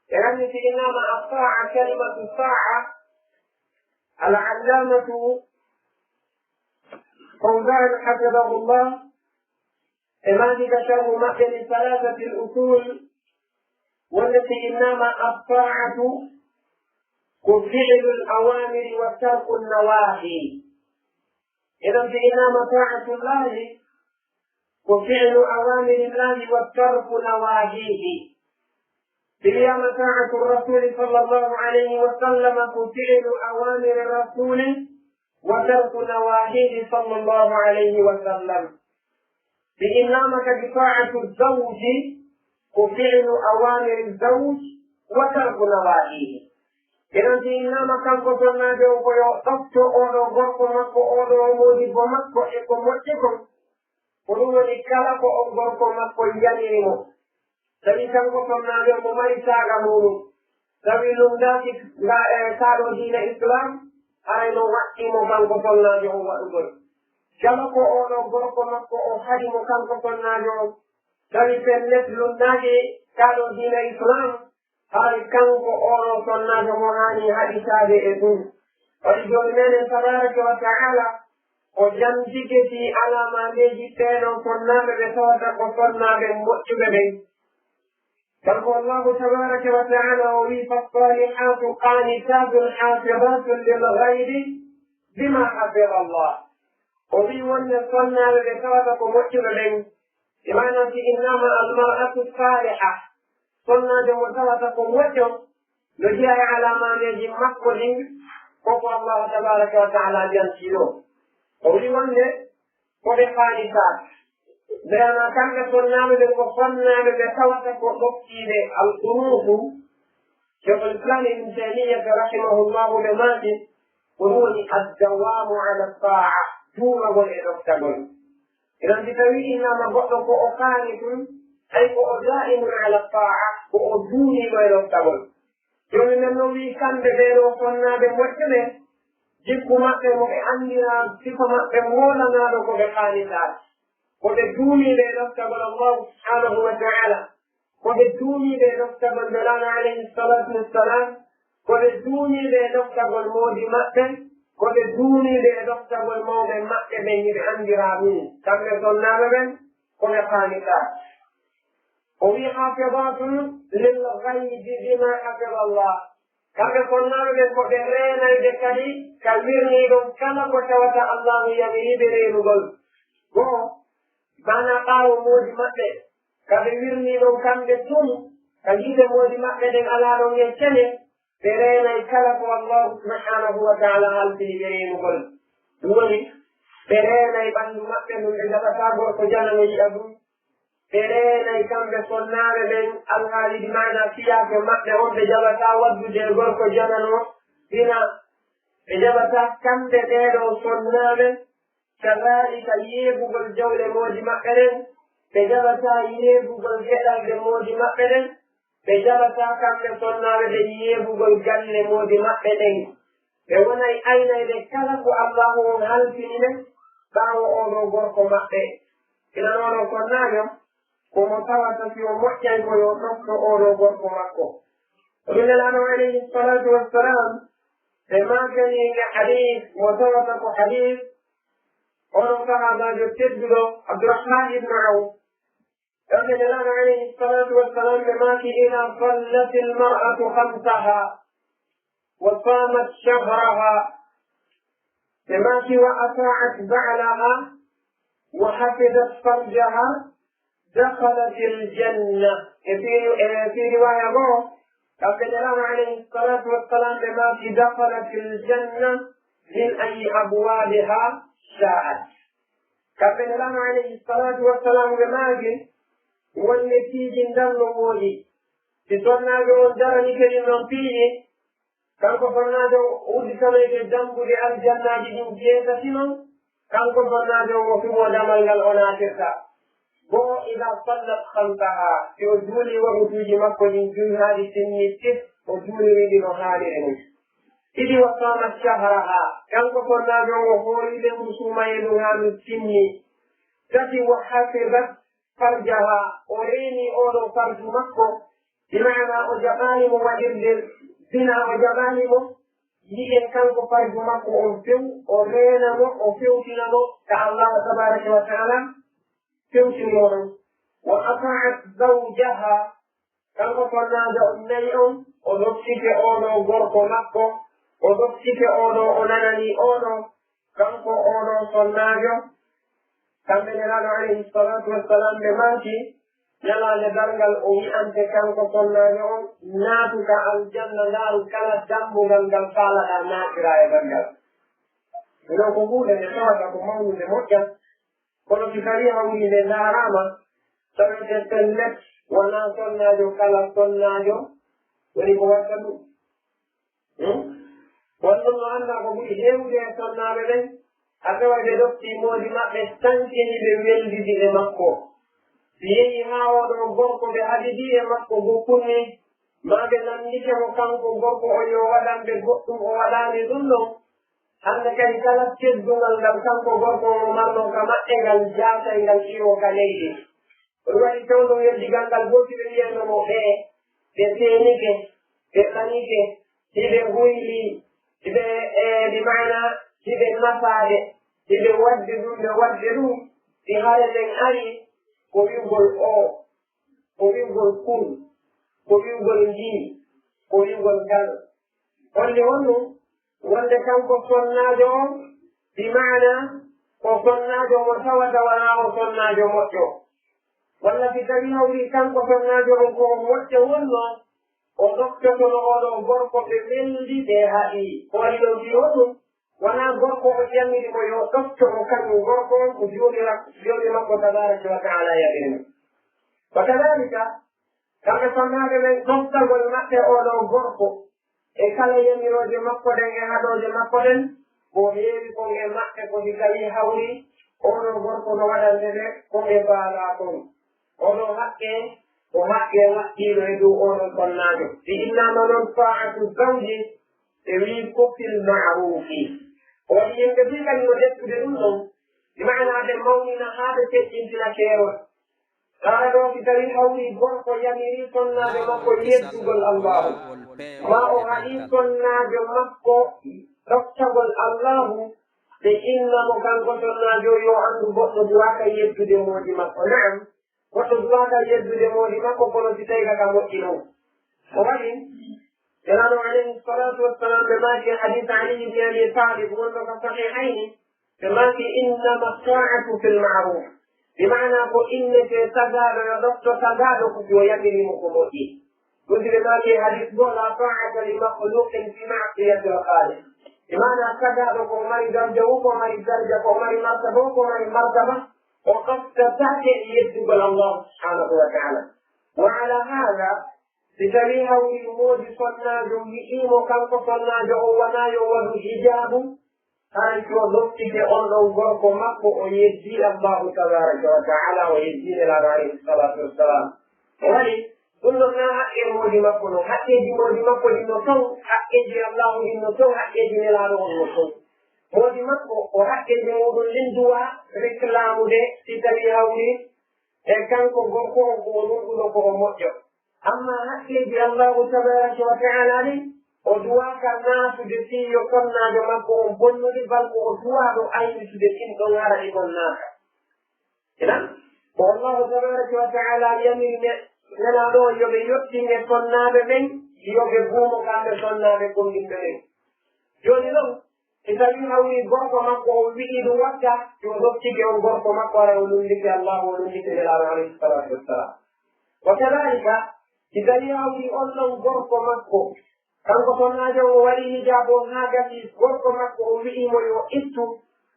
e ranni si innama a sa'a kalimatu sa'a al'allamatu fawzan hafidahullah e maadika sharhu maɓɓe li salasati l usul والتي إنما الطاعة وفعل الأوامر وترك النواهي إذا إنما طاعة الله وفعل أوامر الله وترك نواهيه إنما طاعة الرسول صلى الله عليه وسلم وفعل أوامر الرسول وترك نواهيه صلى الله عليه وسلم بإنما كطاعة الزوج وفعل أوامر الزوج وترك نواهيه إذا إنما كان قصرنا جو يوقفت أولو غرق مكو أولو مودي بمكو إكو موتكم ولو نكالك أو غرق مكو يجانينو سبي كان قصرنا جو مماري ساقا مولو سبي لنداتي سالو دين الإسلام أرينو وقتي مكان قصرنا جو وأقول كالكو أولو غرق مكو أو حدي مكان قصرنا جو tawi pelles lunnaje kaɗo diina islam hay kanko oɗo sonnajo mo hani haɗitade e ɗum waɗi joni menen tabaraka wa taala o jamjiketi alamadeji ɓeɗon sonnaɓe ɓe tawata ko sonnaɓe moƴƴuɓe ɓen kanko allahu tabaraka wa taala o wi fassalihatu qanitatun hafidatun lilghaybi bima hafida allah o wi wonde sonnaɓe ɓe tawata ko moƴƴuɓe ɓen imana fi innama almar'atu saliha sonnajo mo tawata ko moƴƴo no jiya e alamaneji makko ɗin koko allahu tabaraka wa taala jantiɗo o wi wonde koɓe qanitat mbeyana kamɓe sonnaɓe ɓe ko sonnaɓe ɓe tawata ko ɗoftiɓe al qunutu cheikhul islam ibn taymiyata rahimahullahu ɓe maati ko woni addawamu ala taa tuumagol e ɗoftagol idan si tawi innama goɗɗo ko o kaani tun ay ko o daimun ala taa ko o duunimo e loftagol joni nden no wi kamɓe ɓeeɗo sonnaɓe moƴƴe ɓe jikku maɓɓe mo ɓe anndira sifa maɓɓe moolanaɗo ko ɓe kaanitaa ko ɓe duuniɓe e loftagol allahu subhanahu wa taala ko ɓe duuniɓe e loftagol nelaɗo alayhi salatu wassalam ko ɓe duuniɓe e loftagol moodi maɓɓe ko ɓe duuniɓe e loftagol mawɓe maɓɓe ɓen yiɓe anndira ɗum kamɓe sonnaɓe ɓen ko ɓe kaanitaa o wi hafidatun lilgaybi bima hafida allah kamɓe sonnaɓe ɓen ko ɓe reenayde kadi ka wirniɗon kala ko tawata allahu yamiriɓe reenugol goo mana ɓaawo moodi maɓɓe kaɓe wirniɗon kamɓe tun ka yiɓe moodi maɓɓe ɗen alaaɗon e cene ɓe reenay kala ko allahu subhanahu wa taala halfini ɓe reenugol ɗum woni ɓe reenay ɓanndu maɓɓe ɗum ɓe jaɓataa gorko janano yi'a ɗum ɓe reenay kamɓe sonnaaɓe ɓen alhaaliɗi mana fiyaaɓe maɓɓe on ɓe jaɓataa waddude gorko janano hina ɓe jaɓataa kamɓe ɓeeɗo sonnaaɓe kadalika yeebugol jawle moodi maɓɓe ɗen ɓe jaɓataa yeebugol heɗalde moodi maɓɓe ɗen ɓe jaɓataa kamɓe sonnaaɓe ɓe yeebugol galle moodi maɓɓe ɗen ɓe wonay aynayde kala ko allahu on halfini ɓe ɓaawo oɗo gorko maɓɓe inan oɗo sonnaaɓe komo tawata si o moƴƴay ko yo ɗofto oɗo gorko makko ɗumnelaɗo alayhi salatu wassalam ɓe maganiga hadis mo tawata ko hadis oɗo sahabajo tedduɗo abdourahman ibnu awf ɗumnelaɗo alayhi salatu wassalam ɓe maki ida sallat almar'atu hamsaha wa samat shahraha ɓe maki wa ata'at ba'laha wa hafidat farjaha دخلت الجنة في رواية بو قبل الإمام عليه الصلاة والسلام بما في دخلت الجنة من أي أبوابها شاءت قبل الإمام عليه الصلاة والسلام بما في والتي جندن نمودي تسونا جو درني كلمة فيه كان كفرنا جو أودي كميك الجنب للجنة جدين جيسة سنو كان كفرنا جو وفي ودمال الأناكسة bo ida sallat khamsaha si o juuli waɗutuuji makko ɗin juyi haadi timmittis o juuliriɗi no haalire mum ɗiɗi wa samat shahraha kanko sonnaaɓe on o hooriɓe ngu sumaye ɗum haa ɗum timmi tati wa hafidat farjaha o reeni oɗo farju makko bimana o jaɓaanimo waɗirde zina o jaɓaanimo yiɗen kanko farju makko on few o reenamo o fewtinamo ka allah tabaraka wa taala fewtinoɗon wa ata'at zawjaha kanko sonnaajo on nayi on o ɗoftike oɗo gorko makko o ɗoftike oɗo o nanani oɗo kanko oɗo sonnaajo kamɓe nelaɗo alayhi salatu wassalam ɓe maaki ñalaande darngal o wi'ante kanko sonnaajo on naatuka aljanna ndaaru kala dambugal ngal faalaɗa naatira e bangal ɗum ko huunde nde tawata ko mawnude moƴƴa kono si tawi hawrinde ndaarama tawete pellet wona sonnaajo kala sonnaajo woni ko watta ɗum wonɗum no annda ko ɓuri heewde e sonnaaɓe ɓen a tawa ɓe ɗofti moodi maɓɓe tankini ɓe weldidi e makko si yehi haa oɗo gorko ɓe haɗidi e makko gokkunni ma ɓe nanndike mo kanko gorko o yo waɗanɓe goɗɗum o waɗaani ɗum ɗon hande kadi kala teddungal ngal kanko gorko o marno ka maɓɓe ngal jaatay ngal iro ka leydi ɗum waɗi tawɗo weddigal ngal goti ɓe wiyanomo ɓe seenike ɓe ɗanike hiɓe huyli hiɓe ɗi mana hiɓe nafaade hiɓe wadde ɗum ɓe wadde ɗum ɗi hare nden ari ko wiwgol ko wiwgol kun ko wiwgol njii ko wiwgol ngal holli honɗum wonde kanko sonnaajo on bi maana ko sonnaajo mo tawata wona o sonnaajo moƴƴo walla si tawi hawri kanko sonnaajo on ko moƴƴo wonno o ɗoftotono oɗo gorko ɓe weldi ɓe haɗi ko waɗi ɗo mbi honɗum wona gorko o ƴammiɗi ko yo ɗoftomo kañum gorko on ko jooɗi makko tabaraka wa taala yaɓirimo wa kadalika kamɓe sonnaaɓe ɓen ɗoftagol maɓɓe oɗo gorko e kala yamirooje makko ɗen e haɗooje makko ɗen ko heewi kon e maɓɓe ko si tawi hawri oɗo gorko no waɗande ɓe koɓe baala kon oɗo haqqe ko haqqe waɗɗiɗo e dow oɗon sonnajo si innama noon fa'atu zawji e wi koppil maarufi on yimɓe fi kadi no deftude ɗum ɗon imana ɓe mawnina haa ɓe feƴƴintina keerol haa ɗo si tawi hawri gorko yamiri sonnajo makko yeddugol allahu ma o haɗi sonnajo makko ɗoftagol allahu ɓe innamo kanko sonnajo yo anndu goɗɗo duwaka yeddude moodi makko naam goɗɗo duwaka yeddude moodi makko kono si tawi kaka moƴƴi noon o waɗi jalaɗo alayhi salatu wassalam ɓe maaki hadith ali ibne abi talib wonɗo ka sahihayni ɓe maaki innama saatu fi lmaruf bimana ko innete tagaɗo yo ɗofto tagaɗo ko yo yamirimo ko moƴƴi ɗuti ɓe maaki hadith go la taata li makhluqin fi masiyati lkhaliq bimana tagaɗo ko mari darjawu ko mari darja ko mari martaba ko mari martaba o ɗoftatake yeddugol allah subhanahu wa taala wa ala hada si tawi hawri moodi sonnajo wi'imo kanko sonnajo o wona yo waɗu hijabu haray to loftike on ɗon gorko makko o yeddi allahu tabaraka wa taala o yeddine laaɗo alayhi salatu wassalam o waɗi ɗum ɗon na haqqe moodi makko no haqqeji moodi makko ɗinno toon haqqeji allahu ɗinno toon haqqeji nelaaɗo on no toon moodi makko o haqqeji muɗum linduwa réclamude si tawi hawri e kanko gorko o ko o nunɗuɗo ko o moƴƴo amma haqqeji allahu tabaraka wa taala ni o duwaka naatude fiyo sonnajo makko on bonnude balko o duwaɗo aynitude ɗinɗon ara e gon naata inan ko allahu tabaraka wa taala yamiri nenaɗo yoɓe yottine sonnaɓe ɓen yoɓe buumo kamɓe sonnaɓe gonɗinɓe ɓen joni noon si tawi hawri gorko makko o wi'i ɗum watta yo loftike on gorko makko ara o lundike allahu o lundike nelaɗo alayhi salatu wassalam wa kadalika si tawi hawri on ɗon gorko makko kanko sonnajo o waɗi hijabu on haa gasi gorko makko o wi'imo yo ittu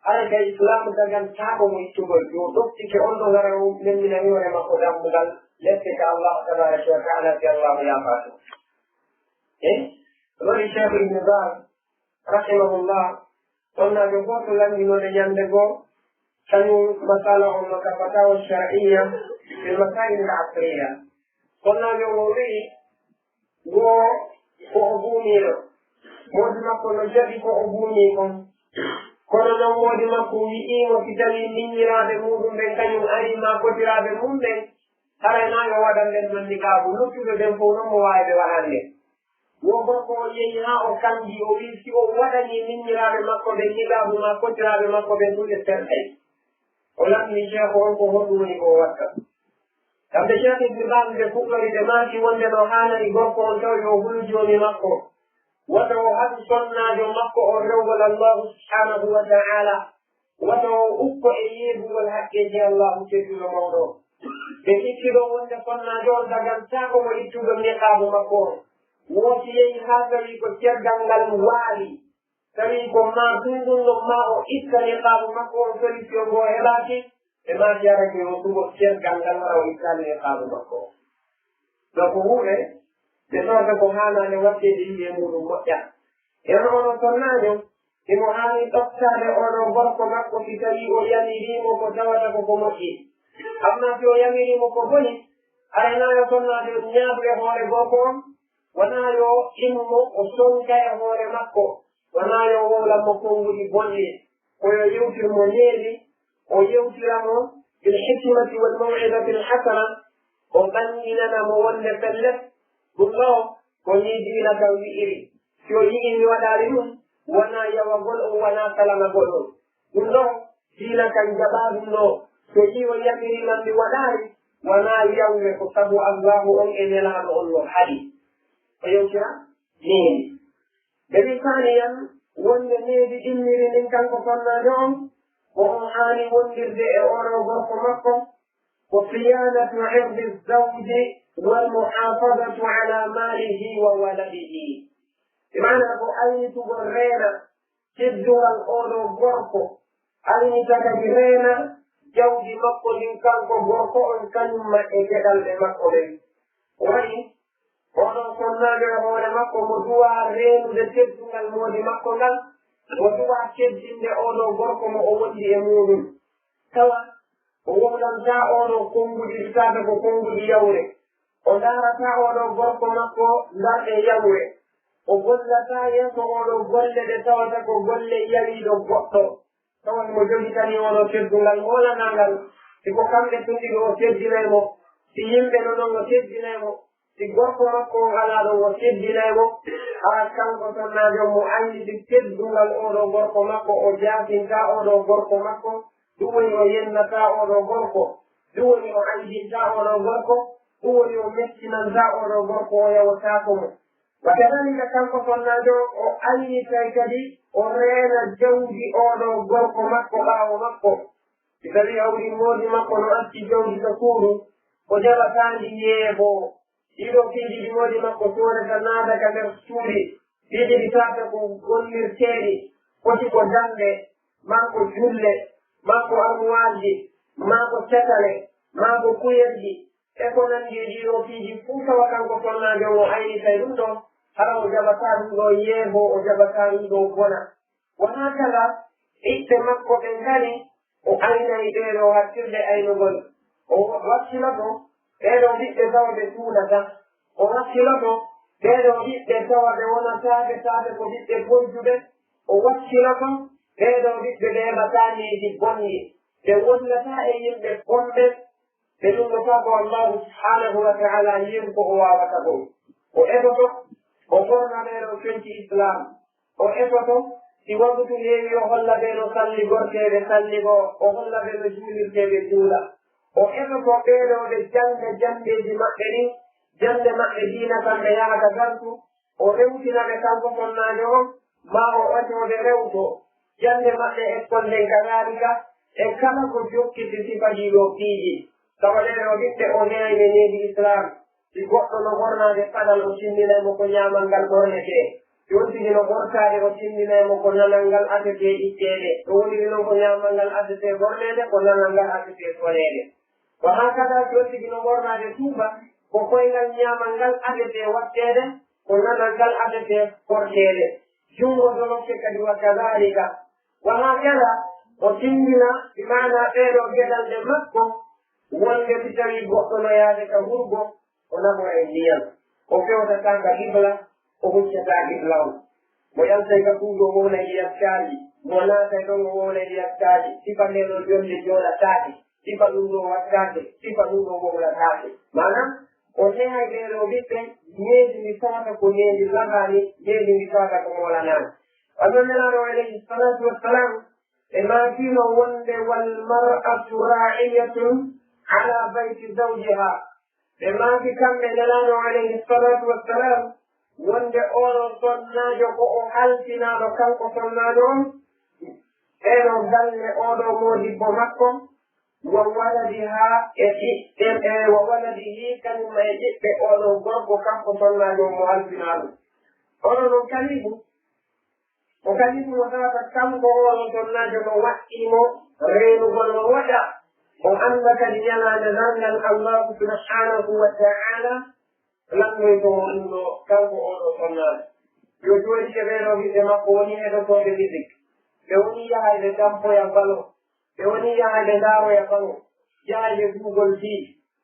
ara ka islamu dagantaako mo ittugol yo ɗoftike on ɗo gara o nemmina hoore makko dammugal lette ka allahu tabaraka wa taala si allahu yaafaato e woni cheikh ibne bas rahimahullah sonnajo goto lambinode ñande goo kañum masala on no ka fatawa shar'iyya fil masail al asriya sonnajo o wi'i goo ko o buumiɗo moodi makko no jaɓi ko o buumi kon kono noon moodi makko wi'imo si tawi miññiraaɓe muɗum ɓen kañum ari ma kotiraaɓe mum ɓen harayna yo waɗan nden manndikaabu luttuɓe ɓen fof noon mo waawi ɓe waɗande wo gorko o yehi haa o kanji o wi si o waɗani miññiraaɓe makko ɓen nikaabu ma kotiraaɓe makko ɓen ɗuɗe serɗay o lamni cheikh on ko hoɗum woni ko watta kamɓe cheikh ibne bas ɓe fuɗɗori ɓe maaki wonde no haanani gorko on tawi o hulu jooni makko wata o haɗu sonnaajo makko o rewgol allahu subhanahu wa taala wata o ukko e yeedugol haqqeji allahu tedduɗo mawɗo ɓe ikkiɗo wonde sonnaajo on dagantaako mo ittugol niqaabu makko on wooti yehi haa tawi ko cerdal ngal waali tawi ko ma dunɗum ma o itta niqaabu makko on solution ngo heɓaaki e ma jarake o sugo cerdal ngal wara o ittani niqaabu makko o donc huuɗe ɓe sooda ko haanane wattede yimɓe muɗum moƴƴa en ono sonnaajo imo haani ɗoftade oɗo gorko makko si tawi o yamirimo ko tawata koko moƴƴi amma si o yamirimo ko boni aranayo sonnaade ñaaɓre hoore gorko on wonaa yo immo o sonka e hoore makko wonaa yo wowlanmo konnguɗi bonɗi koyo yewtirmo neeli o yewtiramo bil hikmati wal maw'idati l hasana o ɓanginanamo wonde pellet ɗum ɗo ko ni diina kam wi'iri si o yi'i mi waɗaari ɗum wonaa yawagol on wonaa salamagol on ɗum ɗo diina kam jaɓaa ɗum ɗo so yi o yamiriman mi waɗaari wonaa yawre ko sabu allahu on e nelaaɗo on no haɗi o yewtira needi ɓe wi kaaniyan wonde needi ɗimmiri nin kanko sonnaajo on ko on haani wondirde e oɗo gorko makko ko siyanatu irdi zawji walmuhafadatu ala malihi wa waladihi bimana ko aynitugol reena teddugal oɗo gorko aynita kadi reena jawdi makko ɗin kanko gorko on kañumma e geɗalɓe makko ɓen waɗi oɗo sonnaɓe hoore makko mo duwa reenude teddugal moodi makko ngal o duwa teddinde oɗo gorko mo o wondi e muɗum tawa o womnanta oɗo konnguɗi tata ko konnguɗi yawre o darata oɗo gorko makko darɗe yawre o gollata yeeso oɗo golle ɗe tawata ko golle yawiɗo goɗɗo tawan mo jogitani oɗo teddungal molanangal siko kamɓe tunɗiɗo o teddinaymo si yimɓe no ɗon o teddinaymo si gorko makko o alaɗo o teddinaymo haa kanko sonnajo mo anditi teddungal oɗo gorko makko o jaafinta oɗo gorko makko ɗum woni o yennata oɗo gorko ɗum woni o andinta oɗo gorko ɗum woni o mettinanta oɗo gorko o yawtako mo wa kadalika kanko sonnajo o annitay kadi o reena jawdi oɗo gorko makko ɓaawo makko si tawi hawri moodi makko no acci jawdi ka suudu o jaɓatandi yeebo ɗiɗo piiɗiɗi moodi makko soodata naata ka nder suuɗi piiɗiɗi tata ko gollirteeɗi foti ko dande maa ko julle maa ko armoirji maa ko catale maa ko kuyerji e ko nanndi ɗiɗo piiji fuu tawa kanko sonnajo o aynitay ɗum ɗo hara o jaɓataa ɗum ɗo yeebo o jaɓataa ɗum ɗo bona wonaa kala itte makko ɓe ngani o aynay ɓeeɗo hakkirde aynugol o wassiloto ɓeeɗo ɓiɓɓe tawa ɓe tuunata o wassiloto ɓeeɗo ɓiɓɓe tawa ɓe wonataɓe taate ko ɓiɓɓe bonjuɓe o wassiloto ɓeeɗo ɓiɓɓe ɓe heɓataaniiji bonɗi ɓe wollata e yimɓe bonɓe ɓe ɗumnota ko allahu subhanahu wa taala yiru ko o wawata ɗo o eɓoto o ɓorna ɓeeɗo coñci islam o eɓoto si wagutu heewi o holla ɓeeɗo salli gorteeɓe salligo o holla ɓeeɗo juulirteeɓe juula o eɓoto ɓeeɗo ɓe janga jandeji maɓɓe ɗin jande maɓɓe diina kamɓe yahata gartu o rewtinaɓe kanko sonnajo on ma o ɓatoɓe rewto jande maɓɓe école nden kadalika e kala ko jokkiti sifaɗiɗo piiji tawa ɗeɗo ɓiɓɓe o neyayne needi islam si goɗɗo no ɓornade paɗal o timminaymo ko ñamal ngal ɓornete yontini no ɓortade o timminaymo ko nanal ngal asete itteede ɗo woniri noon ko ñamal ngal asete ɓornede ko nanal ngal asete sonede ko hakada jontigi no ɓornade tuuba ko koyngal ñamal ngal asete wattede ko nanal ngal asete portede jungo dolokke kadi wa kadalika wa hakada o timmina imana ɓeeɗo geɗalɗe makko wonde si tawi goɗɗo no yaade ka hurgo o namo e ndiyam o fewtata ka qibla o huccata qibla on mo yaltay ka suudu o wowna ndiyam caaji mo naatay ɗon o wowna ndiyam caaji sifa nde ɗo jonde jooɗataake sifa ɗum ɗo wattaake sifa ɗum ɗo wowlataake manam o nehay ɓeeɗo ɓiɓɓe needi ndi tawata ko needi lahaani needi ndi tawata ko molanaani Allah nelaɗo alayhi salatu wassalam e maatino wonde walmar'atu ra'iyatun ala bayti zawjiha ɓe maati kamɓe nelaɗo alayhi salatu wassalam wonde oɗo sonnajo ko o haltinaɗo kanko sonnaɗo on ɓeɗo galle oɗo modibbo makko wa waladiha e ɓiɓɓe wa waladihi kañumma e ɓiɓɓe oɗo gorko kanko sonnajo mo haltinaɗo oɗo ɗon kalibu o kalibu mo tawata kanko oɗo sonnajo no waɗɗimo renugol no waɗa o anda kadi ñalade nangal allahu subhanahu wa taala lannoy to ɗum ɗo kanko oɗo sonnaɗo yo joni ke ɓeɗo ɓiɓɓe makko woni heɗotoɓe musique ɓe woni yahayɓe dampoya balo ɓe woni yahayɓe ndaroya balo yahayɓe duugol fi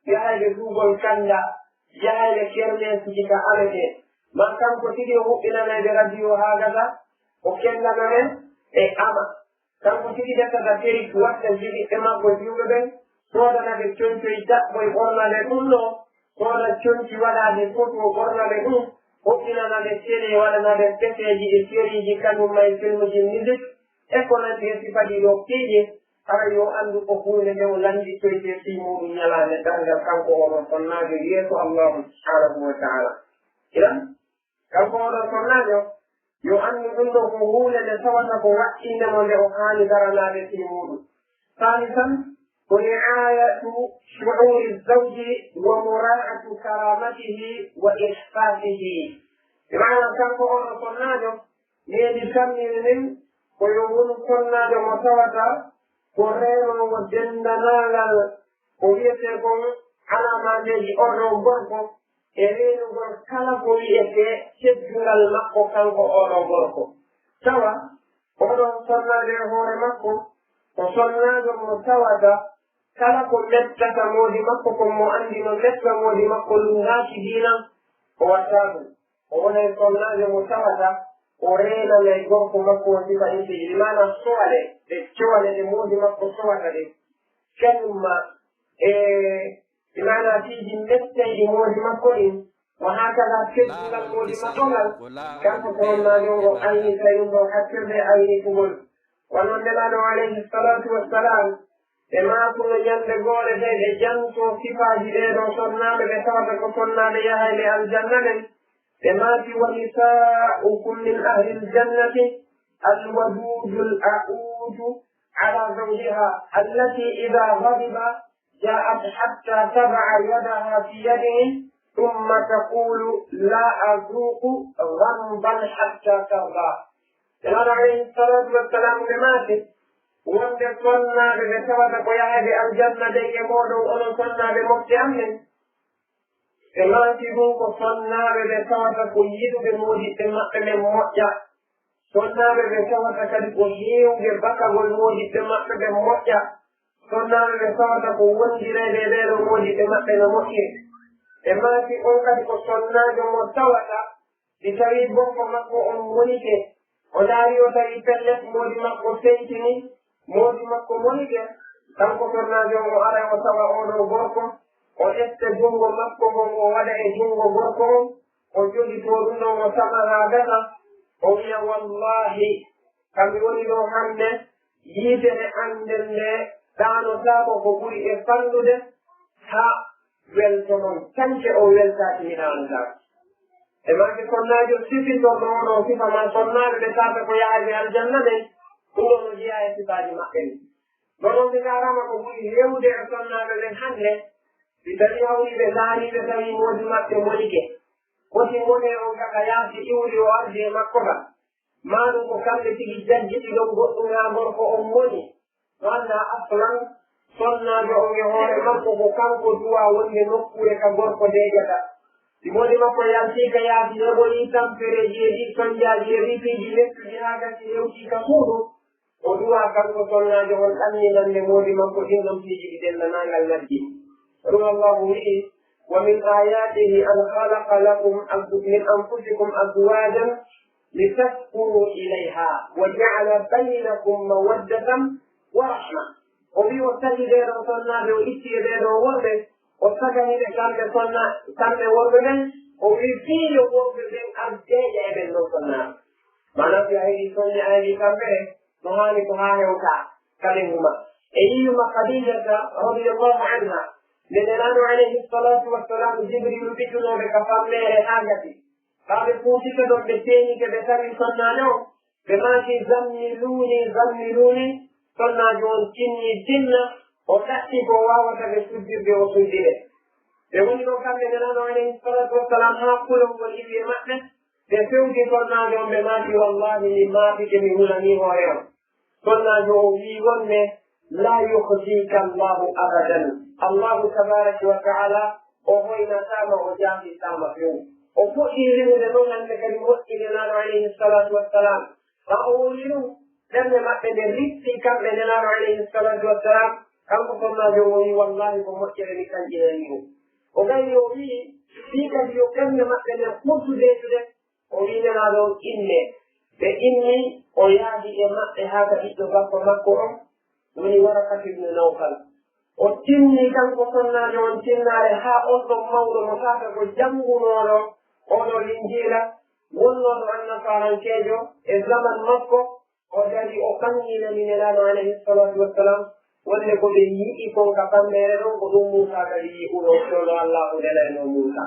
yahayɓe duugol kanda yahayɓe kernesuji ka alete ma kanko tigi o huɓɓinanayɓe radio ha gasa o kellana men e ama kanko tigi defata ferik watta jiɗiɓɓe makko juuɓe ɓen sodanaɓe concoy daɓɓoye ɓornade ɗum ɗo sooda conci waɗaade foto ɓornaɓe ɗum hoɓɓinanaɓe télé waɗanaɓe peseji e sériji kañumma e filmuji musique e ko nandi e sifaɗiɗo piiji hara yo anndu ko hunde nde o landittoyte fi muɗum ñalande dargal kanko oɗon sonnajo yeeso allahu subhanahu wa taala iran kanko oɗon sonnajo yo anndu ɗum ɗo ko hunde nde tawata ko waɗɗindemo nde o haani daranaɓe fi muɗum salisan ورعاية شعور الزوج ومراعاة كرامته وإحساسه بمعنى كان قول صناجه نيدي سمي من ويقول صناجه مصوتا وريما وجندنا ويسيكم على ما نجي أرنو بركو إرينو بركالكو يسي شبه المقو كان قول بركو سوا قول صناجه هو مقو وصلنا المستوى kala ko lettata moodi makko ko mo andi no letta moodi makko lungaaki diina o watta ɗum o wonay sonnaade mo tawata o reenanay gorko makko o sifa intiiji ɗi mana sowale ɗe cowale ɗe moodi makko sowata ɗe kañumma e ɗi mana fiiji metteyɗi moodi makko ɗin o hakada teddungal moodi makko ngal kanko sonnaade ngo ayni tawingo hakkirde aynitugol wono nelaɗo alayhi salatu wassalam e maakuno ñande goore de ɓe janto sifaaji ɗeɗo sonnaaɓe ɓe tawata ko sonnaaɓe yahayɓe aljanna ɓen ɓe maati wa nisaukum min ahli ljannati alwadudu l audu ala zawjiha allati ida gadiba jaat hatta tadaa yadaha fi yadihi thumma taqulu la azuqu gamban hatta tarda elaɗo alayhi salatu wassalam ɓe maati wonde sonnaaɓe ɓe tawata ko yahade aljanna de e moɗon onon sonnaaɓe mofte amen ɓe maati ɗum ko sonnaaɓe ɓe tawata ko yiɗuɓe moodiɓɓe maɓɓe ɓen moƴƴa sonnaaɓe ɓe tawata kadi ko heewɓe bakagol moodiɓɓe maɓɓe ɓen moƴƴa sonnaaɓe ɓe tawata ko wondireede ɓeeɗo moodiɓɓe maɓɓe no moƴƴe ɓe maati on kadi ko sonnaajo mo tawata si tawii bokko makko on monike o daari o tawi pellet moodi makko seytini moodi makko monike kanko sonnaajo o ara o tawa oɗo gorko o ƴetta junngo makko ngon o waɗa e junngo gorko on o jogi to ɗum ɗon o sama haa gasa o wiya wallahi kamɓe woni ɗo hannde yiitere annden nde ɗaanotaako ko ɓuri e fannude haa welto noon tanke o weltaaki mi ɗaanotaako e maake sonnaajo sifitorno oɗo sifa ma sonnaaɓe ɓe tata ko yahade aljanna ɓen ɗum ɗon no jeeya e sifaaji maɓɓe ni nonon ɓe garama ko ɓuri hewde e sonnaaɓe ɓen hannde si tawi hawriɓe laariɓe tawi moodi maɓɓe monike woti wone o gaka yaasi iwri o ardi e makko ka ma ɗum ko kamɓe tigi jaggiɗi ɗon goɗɗum haa gorko on moni no annda aslan sonnaajo on e hoore makko ko kanko duwa wonde nokkure ka gorko deejata si moodi makko yaltiika yaasi heɓoyi tampereji e ɗi soñjaaji e ripiiji lettuji haa gasi hewtii ka suudu o duwa kanko sonnaajo on ɗamninande moodi makko ɗin ɗon piiji ɗi dennanangal najji ɗum allahu wi'i wa min ayatihi an khalaqa lakum min anfusikum azwajan litaskunu ilayha wa ja'ala baynakum mawaddatan wa rahma o wi o tawi ɗeɗo sonnaaɓe o itti e ɗeɗo worɓe o saganiɓe kamɓe worɓe ɓen o wi fiiyo worɓe ɓen ardeeƴa e ɓen ɗon sonnaaɓe manam si a heɗi soññe a heɗi kamɓe no haani ko haa hewta kalenguma e yiyuma khadijata radiallahu anha nde nelaɗo alayhi salatu wassalam jibrilu ɓittunoɓe ka fammere haa gati ɓaaɓe puutike ɗon ɓe teenike ɓe tawi sonnaajo o ɓe maati zammiluni sonnaajo on tinni dinna o ɗatti ko wawata ɓe suddirde o suddire ɓe woni ɗo kamɓe nelaɗo alayhi salatu wassalam haa kulongol iwi e maɓɓe ɓe fewti sonnaajo on ɓe maati wallahi mi maatike mi hulani hoore on sonnaajo o wii wonne la yuhdika allahu abadan allahu tabaraka wa taala o hoynatama o jaafitama fewu o fuɗɗi rimude ɗon hande kadi moƴƴi nelaɗo alayhi salatu wassalam ha o woni ɗum ɓernde maɓɓe nde ritti kamɓe nelaɗo alayhi salatu wassalam kanko sonnaajo o wi wallahi ko moƴƴere mi kanƴinani ɗum o gayri o wii fii kadi yo ɓernde maɓɓe nden ɓurtudetude o wi nelaɗo on inne ɓe inni o yaahi e maɓɓe haa ka ɓiɗɗo bakko makko on woni Warakatu ibnu Nawfal o tinni kanko sonnaajo on tinnaare haa on ɗon mawɗo mo tata ko janngunooɗo oɗo linjiila wonnooɗo annasarankeejo e zaman makko o dari o ɓanginani nelaɗo alayhi salatu wassalam wonde ko ɓe yiɗi kon ka fammeere ɗon ko ɗum Muusa kadi yi'uno ɗoɗo allahu nelayno Muusa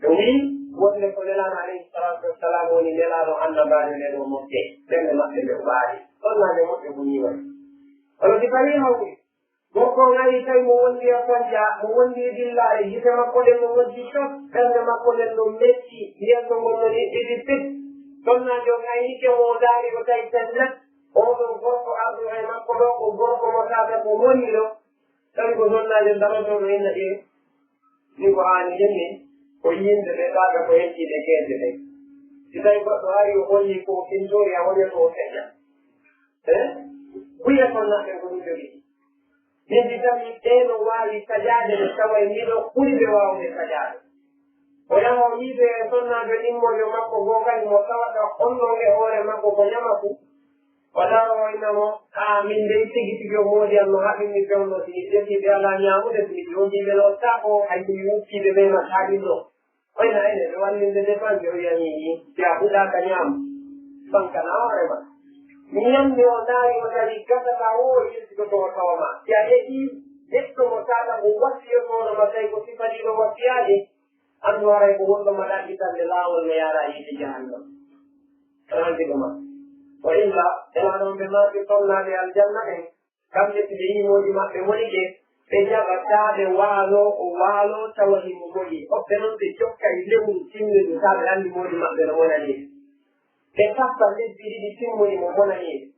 ɓe wii wonde ko nelaɗo alayhi salatu wassalam woni nelaɗo annabaade nde ɗo moƴƴe ɓernde maɓɓe ɓe ɓaari sonnaajo moƴƴe ko yiiwan ono si tawi hawri gorko ngari tawi mo wondi e fanja mo wondi e dillaare gite makko ɗen no woddi tok ɓernde makko nden no metti yeeso ngon no ɗiɗi pit sonnaajo ngaynike mo daari o tawi penna oɗon gorko ardu e makko ɗo ko gorko mo tata ko woni ɗo tawi ko sonnaajo darotoɗo inna ƴe ni ko haani jenni ko yimɓe ɓe ɗaaga ko yettiɗe keese ɗen si tawi goɗɗo ari o holli ko fintori a woñoto o feƴƴa buya sonnaɓe ko ɗum jogi ɓindi tami ɓeeno waawi sajaade ɓe tawa miɗo ɓuri ɓe waawde sajaade o yaha o yiide sonnaaɓe ɗimmojo makko goo kadi mo tawata onnon e hoore makko ko ñamaku o daroynamo min dey tigi tigi o moodi am no haɓimi fewno si desiɓe alaa ñaamude si miɗi yogiɓe lottaa ko hay mi wuppiɓe ɓe ma haaɗinɗo oyna ene ɓe wallinde dépense o yami si a huɗaka ñaamu fankana hoorema mi ñamde o ndaari o tawi gasata o yirsigoto o tawama si a heeɗi neɗɗo mo tata ko wassiyotoonoma tawi ko sifaniɗo wassiyaade anndu haray ko wonɗo ma ɗaɓɓitande laawol no yaara yiide jahannam randigo ma o illa elaɗon ɓe maɓɓe sonnaade aljanna en kamɓe si ɓe yimoji maɓɓe woni ɓe ɓe jaɓataɓe waalo o waalo tawa himo moƴi hoɓɓe noon ɓe jokka e lewru timmidu ta ɓe anndi moodi maɓɓe no wonaniɓe ɓe tappa lebbi ɗiɗi timmuni mo wonaniɓe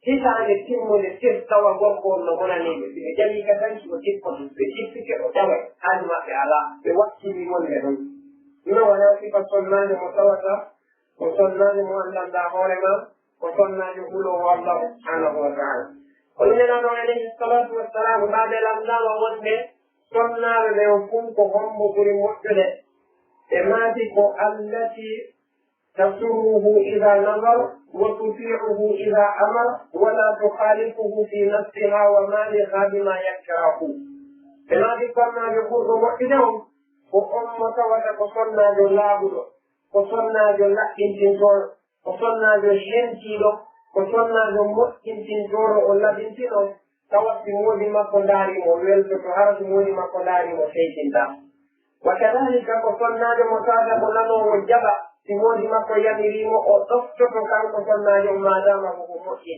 hitaande timmude sir tawa gorko on no wonaniɓe si ɓe ƴawi ka tan o jippoto ɓe jippike o ƴawa haali maɓɓe alaa ɓe wakkili wonɓe ɗon no wona sifa sonnaade mo tawata ko sonnaade mo anndanɗa hoore ma ko sonnaade hulowo Allah subhanahu wa taala o innenano alayhi salatu wassalamu ɓaaɓe lamdama wonɓe sonnaaɓe ɓe o fum ko hombo ɓuri moƴƴude ɓe maati ko allati tasuruhu ida nazar wa tutiuhu ida amar wala tukhalifuhu fi nafsiha wa maliha bima yakrahu ɓe maati sonnaaɓe ɓurɗo moƴƴude on ko on mo tawata ko sonnaajo laaɓuɗo ko sonnaajo laɓɓintintoɗo ko sonnaajo hentiiɗo ko sonnaajo moƴƴintintoɗo o laɓintino tawa si moodi makko ndaarimo weltoto hara si moodi makko ndaarimo seytinta wa kadalika ko sonnaajo mo tawata ko nanoowo jaɓa si moodi makko yamirimo o ɗoftoto kanko sonnaajo madama koko moƴƴi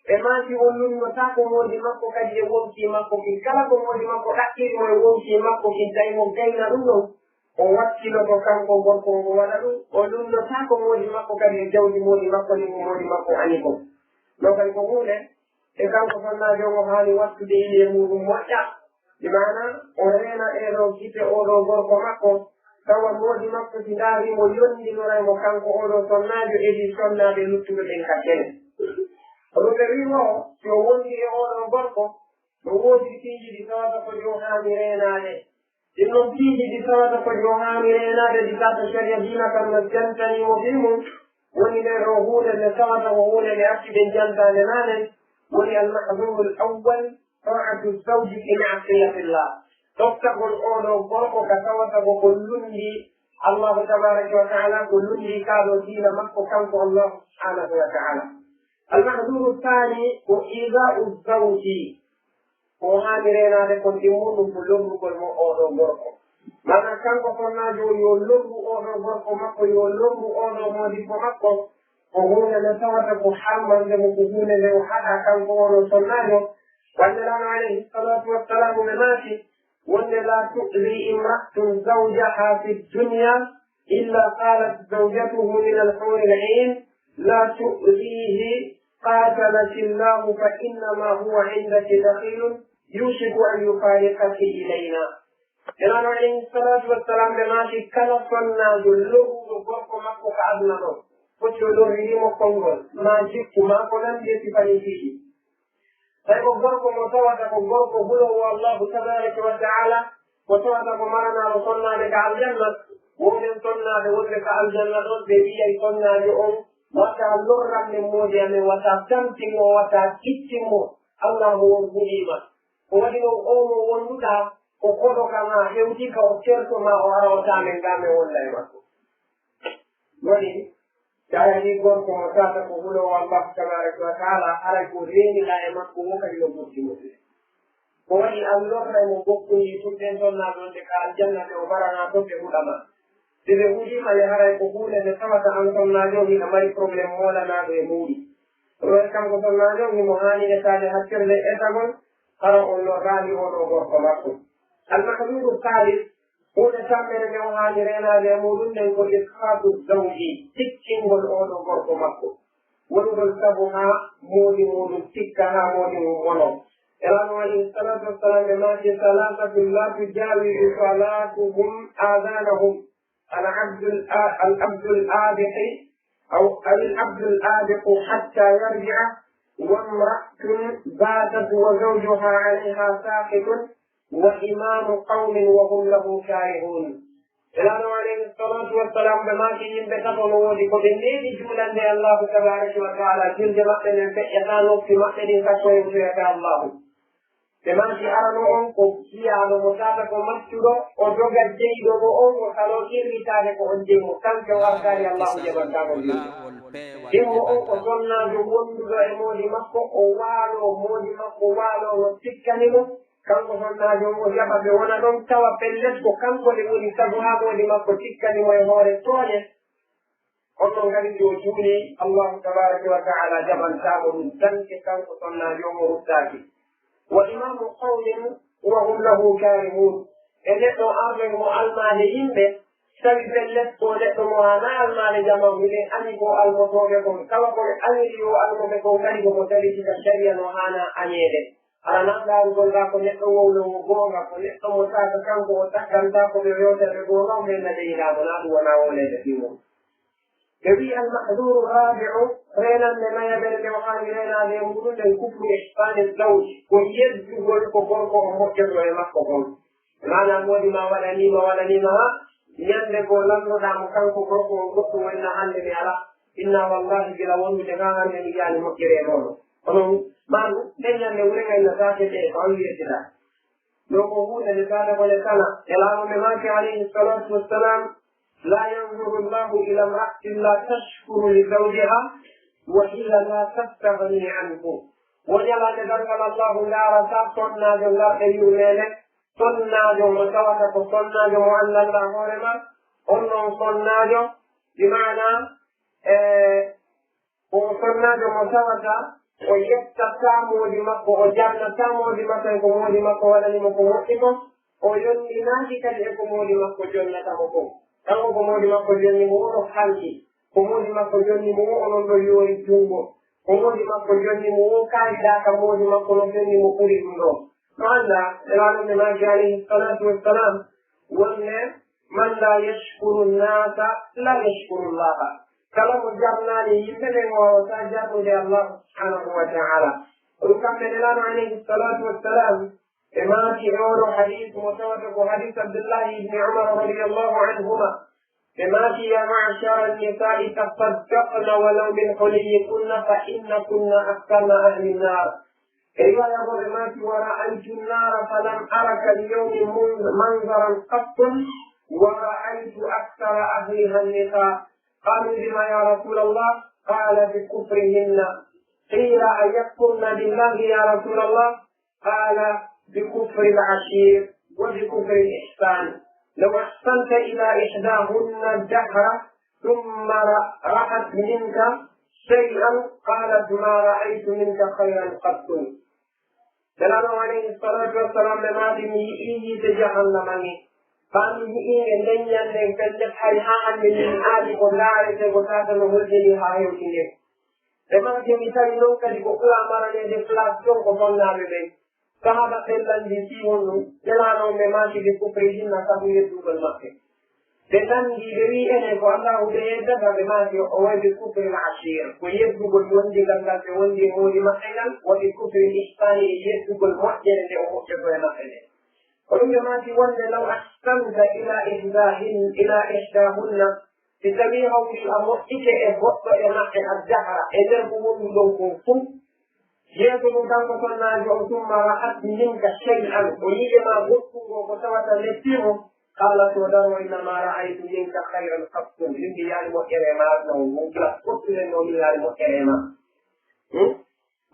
ɓe maati o lunnota ko moodi makko kadi e wonki makko kin kala ko moodi makko ɗaɓɓirimo e wonki makko kin tawi mo gayna ɗum ɗon o wakkilloto kanko gorko ngo waɗa ɗum o lunnota ko moodi makko kadi e jawdi moodi makko ni ko moodi makko ani ko ɗo kadi ko hunde e kanko sonnaajo ngo haani wattude ile muɗum moƴƴa ɗi mana o reena ɗeɗo gite oɗo gorko makko tawa moodi makko si ndaarimo yonndinoranmo kanko oɗo sonnaajo edi sonnaaɓe luttuɓe ɓen kakkene ruɓe wimo si o wondi e oɗo gorko no woodi piiji ɗi tawata ko jo haami reenaade ɗin noon piiji ɗi tawata ko jo haami reenaade ɗi tata sharia diina kam no jantanimo bimum woni nden ɗo huunde nde tawata ko huunde nde acciɓe jantade naane woni almahduru l awwal taatu zawji fi masiyatillah ɗoftagol oɗo gorko ka tawata ko ko lundi allahu tabaraka wa taala ko lundi kaaɗo diina makko kanko allahu subhanahu wa taala almahduru thani ko idau zawji ko haami reenaade kon ɗimmuɗum ko lorrugol mo oɗo gorko mana kanko sonnaajo yo lorru oɗo gorko makko yo lorru oɗo moodibbo makko ko hunde nde tawata ko hammande mo ko hunde nde o haɗa kanko oɗo sonnaajo wanndelano alayhi salatu wassalamu ɓe maati wonde la tu'zi imra'atun zawjaha fi dunya illa qalat zawjatuhu min alhuri l'ain la tu'zihi qatalati llahu fa innama huwa indaki dakhilun yushiku an yufariqaki ilayna enano alayhi salatu wassalam ɓe maati kala sonnaajo lorruɗo gorko makko ko aduna ɗon foti o lorririmo konngol ma jikku ma ko nandi e sifani fiiji tawi ko gorko mo tawata ko gorko hulowo allahu tabaraka wa taala ko tawata ko maranaɗo sonnaade ka aljanna wonen sonnaade wonde ka aljanna ɗon ɓe wiyay sonnaade on watta lorranne moodi amen watta tamtinmo watta kittinmo allahu won huɗima ko waɗi ɗon omo wonduɗa ko koɗo kama hewti ka o certoma o arawtamen game wonda e makko waɗi tawani gorko mo tata ko hulowo allahu tabaraka wa taala haray ko renila e makko wo kadi no ɓurtimude ko waɗi an lorra mo bokkuyi tuɗɗen sonnaɗonde ka aljannate o barana toon ɓe huɗama si ɓe huɗima le haray ko hunde nde tawata an sonnajo hiɗa mari probléme molanaɗo e muuɗi ɗo kanko sonnajo himo hani etade hakkirde etagol hara on lorrani oɗo gorko makko almahdudu kalis hunde tammere nde o haani renade e muɗum nden ko ishatu zawji tikkingol oɗo gorko makko wonugol sabu ha moodi muɗum tikka ha moodi mum wono elano alayhi salatu wassalam ɓe maati salatatun la tujawiru salatuhum adanahum العبد الآبق أو العبد الآبق حتى يرجع وامرأة باتت وزوجها عليها ساخط وإمام قوم وهم له كارهون. إلى عليه الصلاة والسلام بما كان بكتب ودي كبني جولان الله تبارك وتعالى كل جماعة من يتانو في مكان كسوي في الله. بما شعرنا أنكم كيانو متابعة مسجد ودوجا جيدو بأم وخلوكي ريتانك أنجمو كم جواركاري الله جبان تامو إمو أنكو صنع جوون دو إمودي مكو أوالو مودي مكو والو وتكنمو كم صنع جوون يبا بيوانا دون توا بلسكو كم كولي مودي سبها مودي مكو تكنمو يهوري طولي أنو غني جوجوني الله تبارك وتعالى جبان تامو تنك كم صنع جوون رتاكي وإمام قوم وهم له كارهون إنه أمر معلمان إنه سبب لسه موانا المال جمعه أنيكو المطوبكم كما قل أنيكو المطوبكم كنيكو متلسي الشريعة وهانا أنيده على نقدر نقول لكم نحن نقوم نحن متاكم وتكنتاكم بيوتا بقولا من مدينة بلاد ونعولة فيهم. يبي المحذور الرابع رينا لما يبرد وقال رينا ليمكن الكفر إحسان الزوج ويجب الكفر ومكر ويمكفر معنى مودي ما ولني ما يندقوا لم ندعم كان كفر ومكر وإن عندي على إنا والله بلا ونو جغاها من يجعل مكر يمونه ما لن يورينا إلا ذاته فعلي إسلا لو قبول لسانه ولسانه إلى مماك عليه الصلاة والسلام لا ينظر الله إلى امرأة لا تشكر لزوجها وإلا لا تستغني عنه وجل تذكر الله لا رسا صنع جو لا تيوليلك صنع جو مسوكة صنع جو وأن الله هرما أنه صنع جو بمعنى صنع جو مسوكة ويستقاموا لمكو وجعلنا تاموا لمكو لمكو ولنمكو مكو ويني ناجك لكم لمكو جنة مكو kanko ko modi makko jonni mo wono halki ko modi makko jonni mo wono do yori jungo ko modi makko jonni mo wo kaida ka modi makko no jonni mo puri dum do no anda elano ne ma jali salatu wassalam wonne man la yashkuru an-nasa la yashkuru Allah kala mo jarnani yimbe ne mo ta jabu de Allah subhanahu wa ta'ala o kambe elano alayhi salatu wassalam إما في حديث متواتر وحديث عبد الله بن عمر رضي الله عنهما إما يا معشر النساء تصدقن ولو من حليكن فإن كنا أكثر أهل النار أيها الأخوة ورأيت النار فلم أرك اليوم منظرا قط ورأيت أكثر أهلها النساء قالوا بما يا رسول الله قال بكفرهن قيل أيكفرن بالله يا رسول الله قال بكفر العشير وبكفر الإحسان لو أحسنت إلى إحداهن الدهر ثم رأت منك شيئا قالت ما رأيت منك خيرا قط دلالة عليه الصلاة والسلام لما بمئيه تجهنمني قال مئيه لن ينكتب حيحاء من آلك ولا عرفت وساعة مهلجني هاي وكيني لما بمثال نوكا لكوكو أمرني دفلاسيون وصلنا ببين صحابة الله يسيرون يلعنون بماشي بكفرهن سبيل الدوب المكة لأن يجري أنه الله يجب بماشي هو بكفر العشير ويجب الوندي لله وندي مولي مثلا وبكفر الإحسان يجب المحجر لأخذ مثلا ولما ماشي وند لو أحسنت إلى إحداهن تسميه في الأمر إذا أبوط إلى الدهر إذا هم لو يدل دم صنع ثم رأت منك شيئا ويجمع غصه ومسوة نفسه قالت ودر إنما رأيت منك خيرا قط لدي يعني مكرمات وممكن قصر إنه يعني مكرمات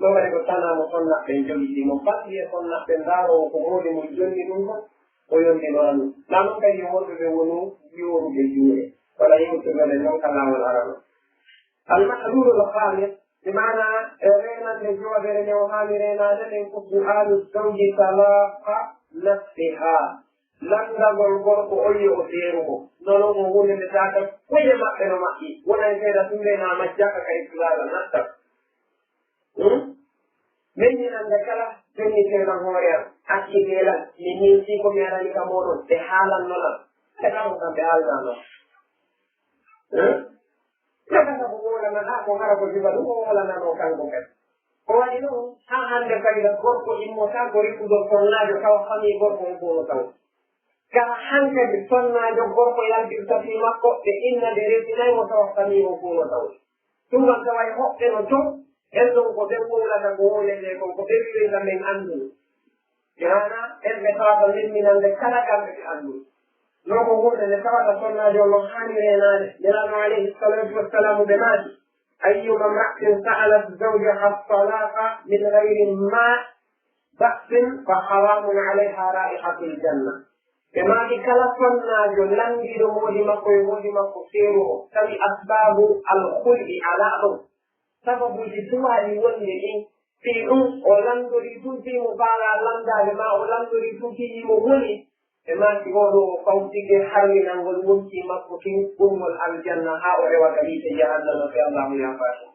لو لك تنا مصنع بين جلسي مقصد يصنع بين دار وقبول مجنن منه وينزل عنه لا ممكن يمر بونو يور بجوره ولا يمكن أن ينقل العرب المحلول الخامس بمعنى رينا النجوى برنا وهامي رينا لن سؤال الزوج طلاق نفسها لن نقول أي أثيره نلوم هو من ذاك كل ما كانوا معي ولا يصير سمينا مجاك كإسلام النصر من عندك لا تني كنا هوريا أكيد لا مني سيكم يا راني كمورو بحالا نلا كلام كم بحالا نلا Jangan kamu boleh nak mengarap berjibat, kamu boleh nak makan bukan. ko waɗi noon ha hande kayda gorko immota ko rikudo sonnajo tawa famille gorko on kuno taw kala hankadi sonnajo gorko yaltirta fi makko ɓe inna ɓe restinaymo tawa famille o kuno taw ɗum man taway hoɓɓe no to en ɗon ko ɓe wowlata ko wowlede kon ko ɓe wiweta men anndunu yana en ɓe tawata limminande kala kamɓe ɓe anndunu non ko hunde nde tawata sonnajo no hani renade nelano alayhi salatu wassalamu ɓe maati أيما امرأة سألت زوجها الطلاق من غير ما بأس فحرام عليها رائحة الجنة كما كلا صناجو لنجد مودمكو يمودمكو سيره تبي أسباب الخلق على أرض سبب جسوالي والنئي في ولندري تنتي مبالا لندا لما ولندري تنتي مهولي كما تقولوا قوتك حرمنا والمنتي مكوكين أم الجنة هؤلاء وكبيت جهنم في الله يا فاشل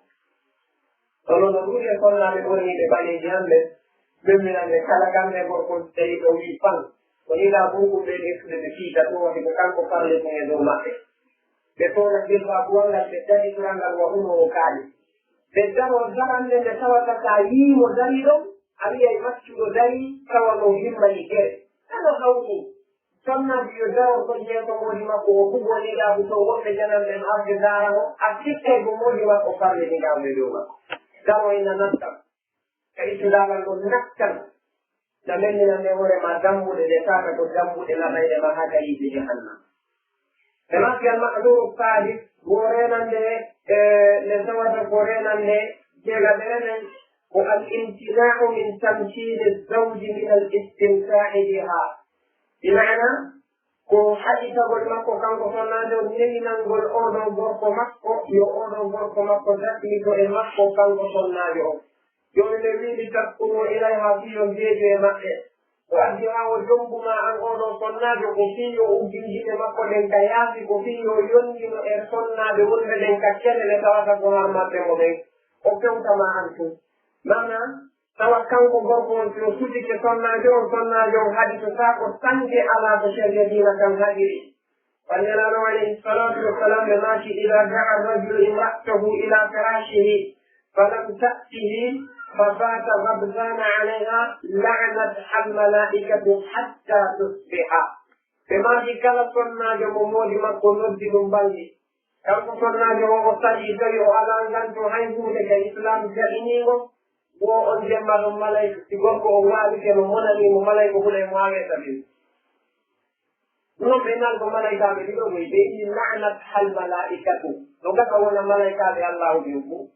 ولو نقول يقول لنا بقولي ببالي جهنم بمنا نكالا كان نقول تيد ويفان وإذا بوكو بيريسل بكيتا تو وكان كفار لكم يدو ماتي بطولة بالبابوان لتتدي كرانا وهو وكالي بطولة وزاران لنسوى تكايي وزاريدو أبي يمسك وزاري سوى مهمة لكي أنا قولي sanna biyo dawo ko jeeto modi makko o kuɓɓoni ɗaɓu to woɓɓe janan ɓen arde daramo a sikkay ko modi makko farliti gawde dow makko dawo ina nattan ka ittudagal ɗo nattan na mellinande hoorema dambuɗe ɗe tata ko dambuɗe laɓayɗe ma ha kayide jahannam e maskial mahduru saadi wo renande nde tawata ko renande jeega ɓerenen ko al imtinau min tamkine zawji min al istimtai biha بمعنى ko haɗitagol makko kanko sonnaade o newinangol oɗo gorko makko yo oɗo gorko makko daɗɗito e makko kanko sonnaade o joni nde wiiɗi takkuno ilayha fiyo jeejo e maɓɓe o addi ha o jombuma an oɗo sonnaade ko fiyo uddinjiɗe makko ɗen ka yaafi ko fiyo yondino e sonnaade wonɓe ɗen ka kelele tawata ko har maɓɓe mo ɓen o fewtama an tun mana tawa kanko gorko on so sudike sonnajo on haɗi to saako sanke ala ko serde dina kan haɗiri wannelano alayhi salatu wassalam ɓe maaki ida daa rajulu imra'atahu ila firashihi falam ta'tihi fabata gabdana alayha la'natha almalaikatu hatta tusbiha ɓe maaki kala sonnajo mo moodi makko noddi ɗum bangi kanko sonnajo o o taƴi tawi o ala ngan to hay hunde ka islam jaɓinigo wo on jemma ɗum malayka si gorko o waalike no monanimo malayka huɗa mo aweta ɗin non ɓe nan ko malaykaɓe ɗiɗo ɓe ɓeyi lanat hal malaikatu no gasa wona malaykaɓe allahu ɗin fuu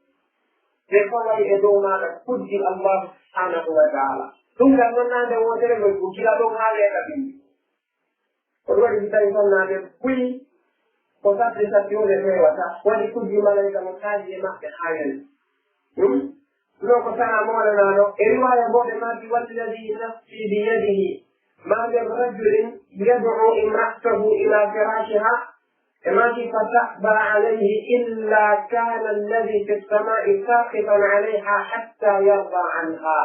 ɓe faway e dow maɗa kuddi allahu subhanahu wa taala ɗum kam noon nande wotere ɓe gila ɗon ha leeɗa ɗin ko ɗum waɗi si tawi sonnaɓe buyi ko sabde sattiude fewata waɗi kuddi malayka no kaaji e maɓɓe ha yen ɗum ko sana moɗanaɗo e riwaya mboɓe maki walladi nafsi biyadihi ma min rajulin yad'u imra'atahu ila firashiha e maki fataba alayhi illa kana alladi fi lsamai sakitan alayha hatta yarda anha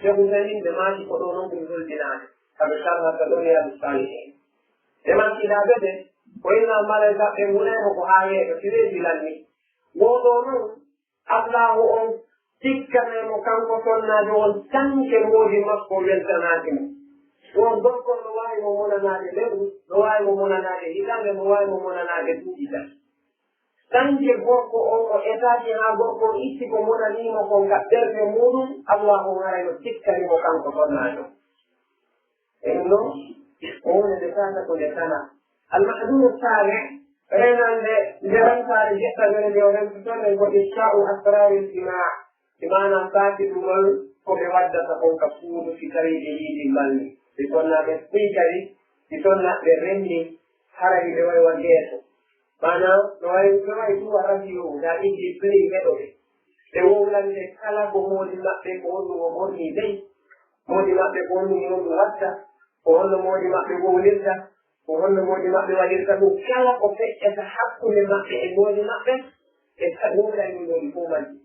cheikh usamin ɓe maki ko ɗo noon ɗum holdinade kaɓe sarhata ɗon yadu salihin e maki ɗaɓede ko inna malayka ɓe gunaymo ko ha yeeɗo sireji lanni woɗo noon allahu on tikkanemo kanko sonnaade on tanke moodi makko weltanaade mo won gorko no waawi mo monanaade lewru no waawi mo monanaade hitande no waawi mo monanaade duuɗi tati tanke gorko on o etaaki haa gorko on itti ko monaniimo kon ka ɓerde muɗum allahu harayno tikkanimo kanko sonnaade o en noon ko woni nde tata ko nde tana almahduru saare renande nde rantaare jeɗɗagere nde o rentotonen ko ishau asrari ljimaa manam saaki ɗumol ko ɓe waddata on ka fuudu si tawi ɓe yiiɗi malli si sonnaɓe ɓuy kadi si sonnaɓe renndi haray ɓe waywa geeso manam no wawi tuwa radio nda indi play heɗoɓe ɓe wowlande kala ko moodi maɓɓe ko honɗum o ɓorni dey moodi maɓɓe ko honɗum honɗum watta ko honno moodi maɓɓe wowlirta ko honno moodi maɓɓe waɗirta ɗum kala ko feƴƴata hakkunde maɓɓe e moodi maɓɓe e wowlani moodi fo majji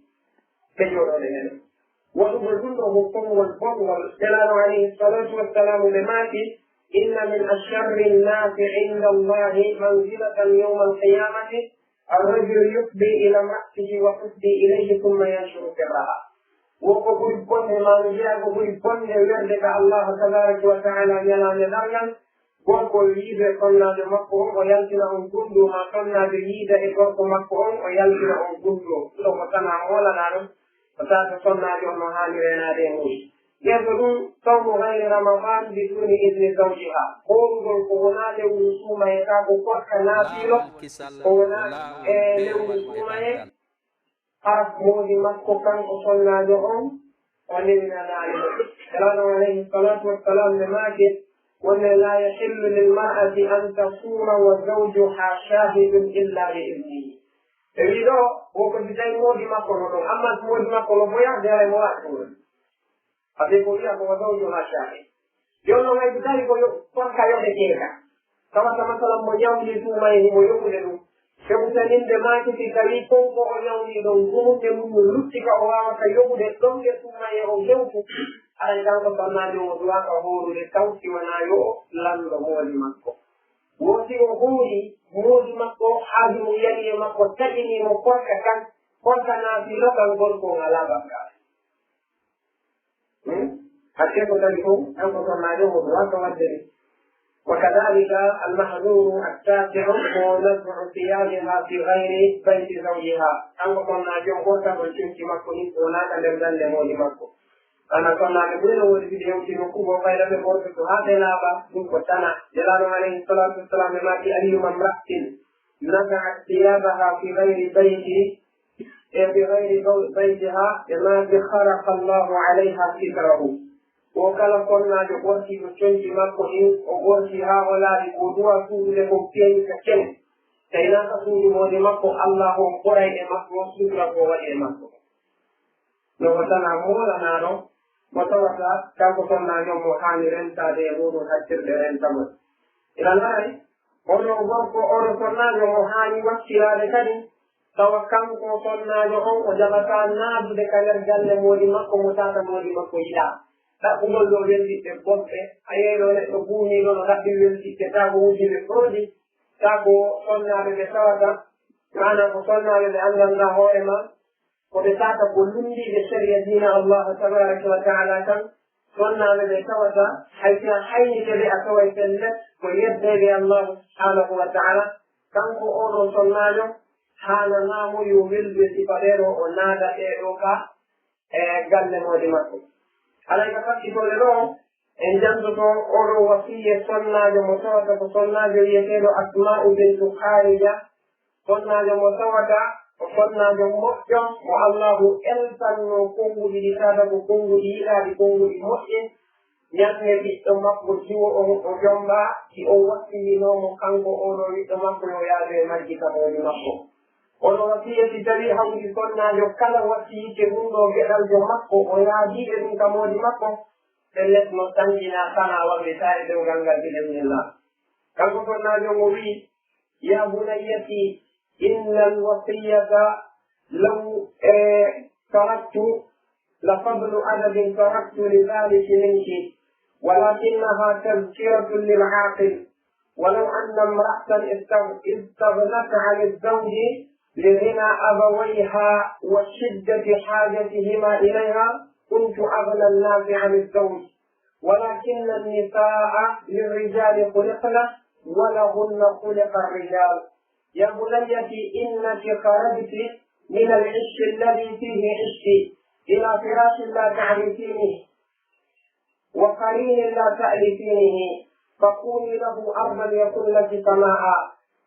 peñoɗoɗe hene waɗugol ɗum ɗo hokkongol bongol nelaɗo alayhi salatu wassalamu ɓe maaki inna min asharri nnasi inda allahi manzilatan yawma alqiyamati الرجل يفضي إلى امرأته وتفضي إليه ثم ينشر سرها woko ɓuri bonde maano jeya ko ɓuri bonde werde ka Allah tabaraka wa taala ñalande dargal gorko yiide sonnaade makko on o yaltina on gunɗo ma sonnaade yiida e gorko makko on o yaltina on gunɗo ɗo ko tana molana ɗum o tata sonnaade on no haani renaade e mum yeeso ɗum sawmu gayri ramadan biduni idni zawjiha horugol ko wona lewru suumaye ka ko korka naafiilo ko wona e lewru suumaye araf moodi makko kanko sonnaajo on o lewinanaade ɗum elano alayhi salatu wassalam nde maake wonne la yahillu lilmar'ati an tasuma wa zawjuha shahidun illa bi idnihi e wi ɗo woko si tawi moodi makko no ɗon amma moodi makko no boya dere mo waɗa ɗum ade ko wiya ko wa zawjuha shahid jonno ngay so tawi ko korka yoɓeteeka tawata masalan mo ñawdi tuumaye mo yoɓude ɗum heɓutaninde maake si tawi konko o ñawdi ɗon gumude mum no luttika o wawata yoɓude ɗonde tuumaye o hewtu aɗa kanko sonnaade o duwaka horude tawti wona yo lando moodi makko woodi o huuri moodi makko haaju mum yali e makko taƴinimo korka kan korka naafi lokal gorko ngala bakkaare hakke ko tawi fof kanko sonnaade o duwaka wadde ɗum وكذلك المحذور التاسع هو نزع ثيابها في غير بيت زوجها أنك كنا جوكوتا بالشمس مكوني ولا تلمدن لمولي مكو أنا كنا نقول له في اليوم في مكوب وغير من قرصة هذا لابا نكوتنا جلال عليه الصلاة والسلام ما في أي امرأة نزعت ثيابها في غير بيتها لما خرق الله عليها ستره وكلا كنا جوكوتي بالشمس مكوني وغرسي هؤلاء قدوة سورة كوكين كتن كينا تسوري مولي مكو الله قرأي مكو سورة وغير مكو نوتنا مولا نارو motawata kanko sonnajo mo haani rentade e muɗum haccirde rentamo ina nayi ono gorko ono sonnajo mo haani wakkirade kadi tawa kanko sonnajo on o jaɓata naadude ka nder galle moodi makko mo tata moodi makko yiɗa ɗaɓɓugol ɗo welɗiɗɗe boɗɗe a yeeɗo neɗɗo buuniɗo no ɗaɓɓi welɗiɗɗe taako wujiɓe produit taako sonnaɓe ɓe tawata mana ko sonnaɓe ɓe anndanɗa hoore ma koɓe tata ko lumbiɓe sharia dina Allah tabaraka wa taala tan sonnaɓe ɓe tawata haysina haynite ɓe a taway pellet ko yeddeɓe Allah subhanahu wa taala kanko oɗo sonnajo hananamo yo welɓe sifa ɗeɗo o naada ɗeɗo ka e galle mode makko alay ka fakkitole ɗo en jantoto oɗo wasiye sonnajo mo tawata ko sonnajo wiyeteɗo Asma'u bintu Kharija sonnajo mo tawata o sonnajo moƴƴo mo Allahu eltanno konnguɗi ɗi tata ko konnguɗi yiɗaɗi konnguɗi moƴƴe ñande ɓiɗɗo makko jiwo on o jomba si o wassiyinomo kanko oɗo ɓiɗɗo makko yo yaade majjita mooni makko ono wasiya si tawi hawdi sonnajo kala wasiyike ɗum ɗo geɗaljo makko o yaadiɓe ɗum ka moodi makko ɓellet no tanjina sana waɓe taari ɗewgal ngal bilemnillah kanko sonnajo mo wi ya bunayyati إن الوصية لو تركت لفضل أدب تركت لذلك منك ولكنها تذكرة للعاقل ولو أن امرأة استغنت عن الزوج لغنى أبويها وشدة حاجتهما إليها كنت أغنى الناس عن الزوج ولكن النساء للرجال خلقن ولهن خلق الرجال يا بنيتي إنك خرجت من العش الذي فيه عشت إلى فراش لا تعرفينه وقرين لا تألفينه فكوني له أرضا يكن لك سماء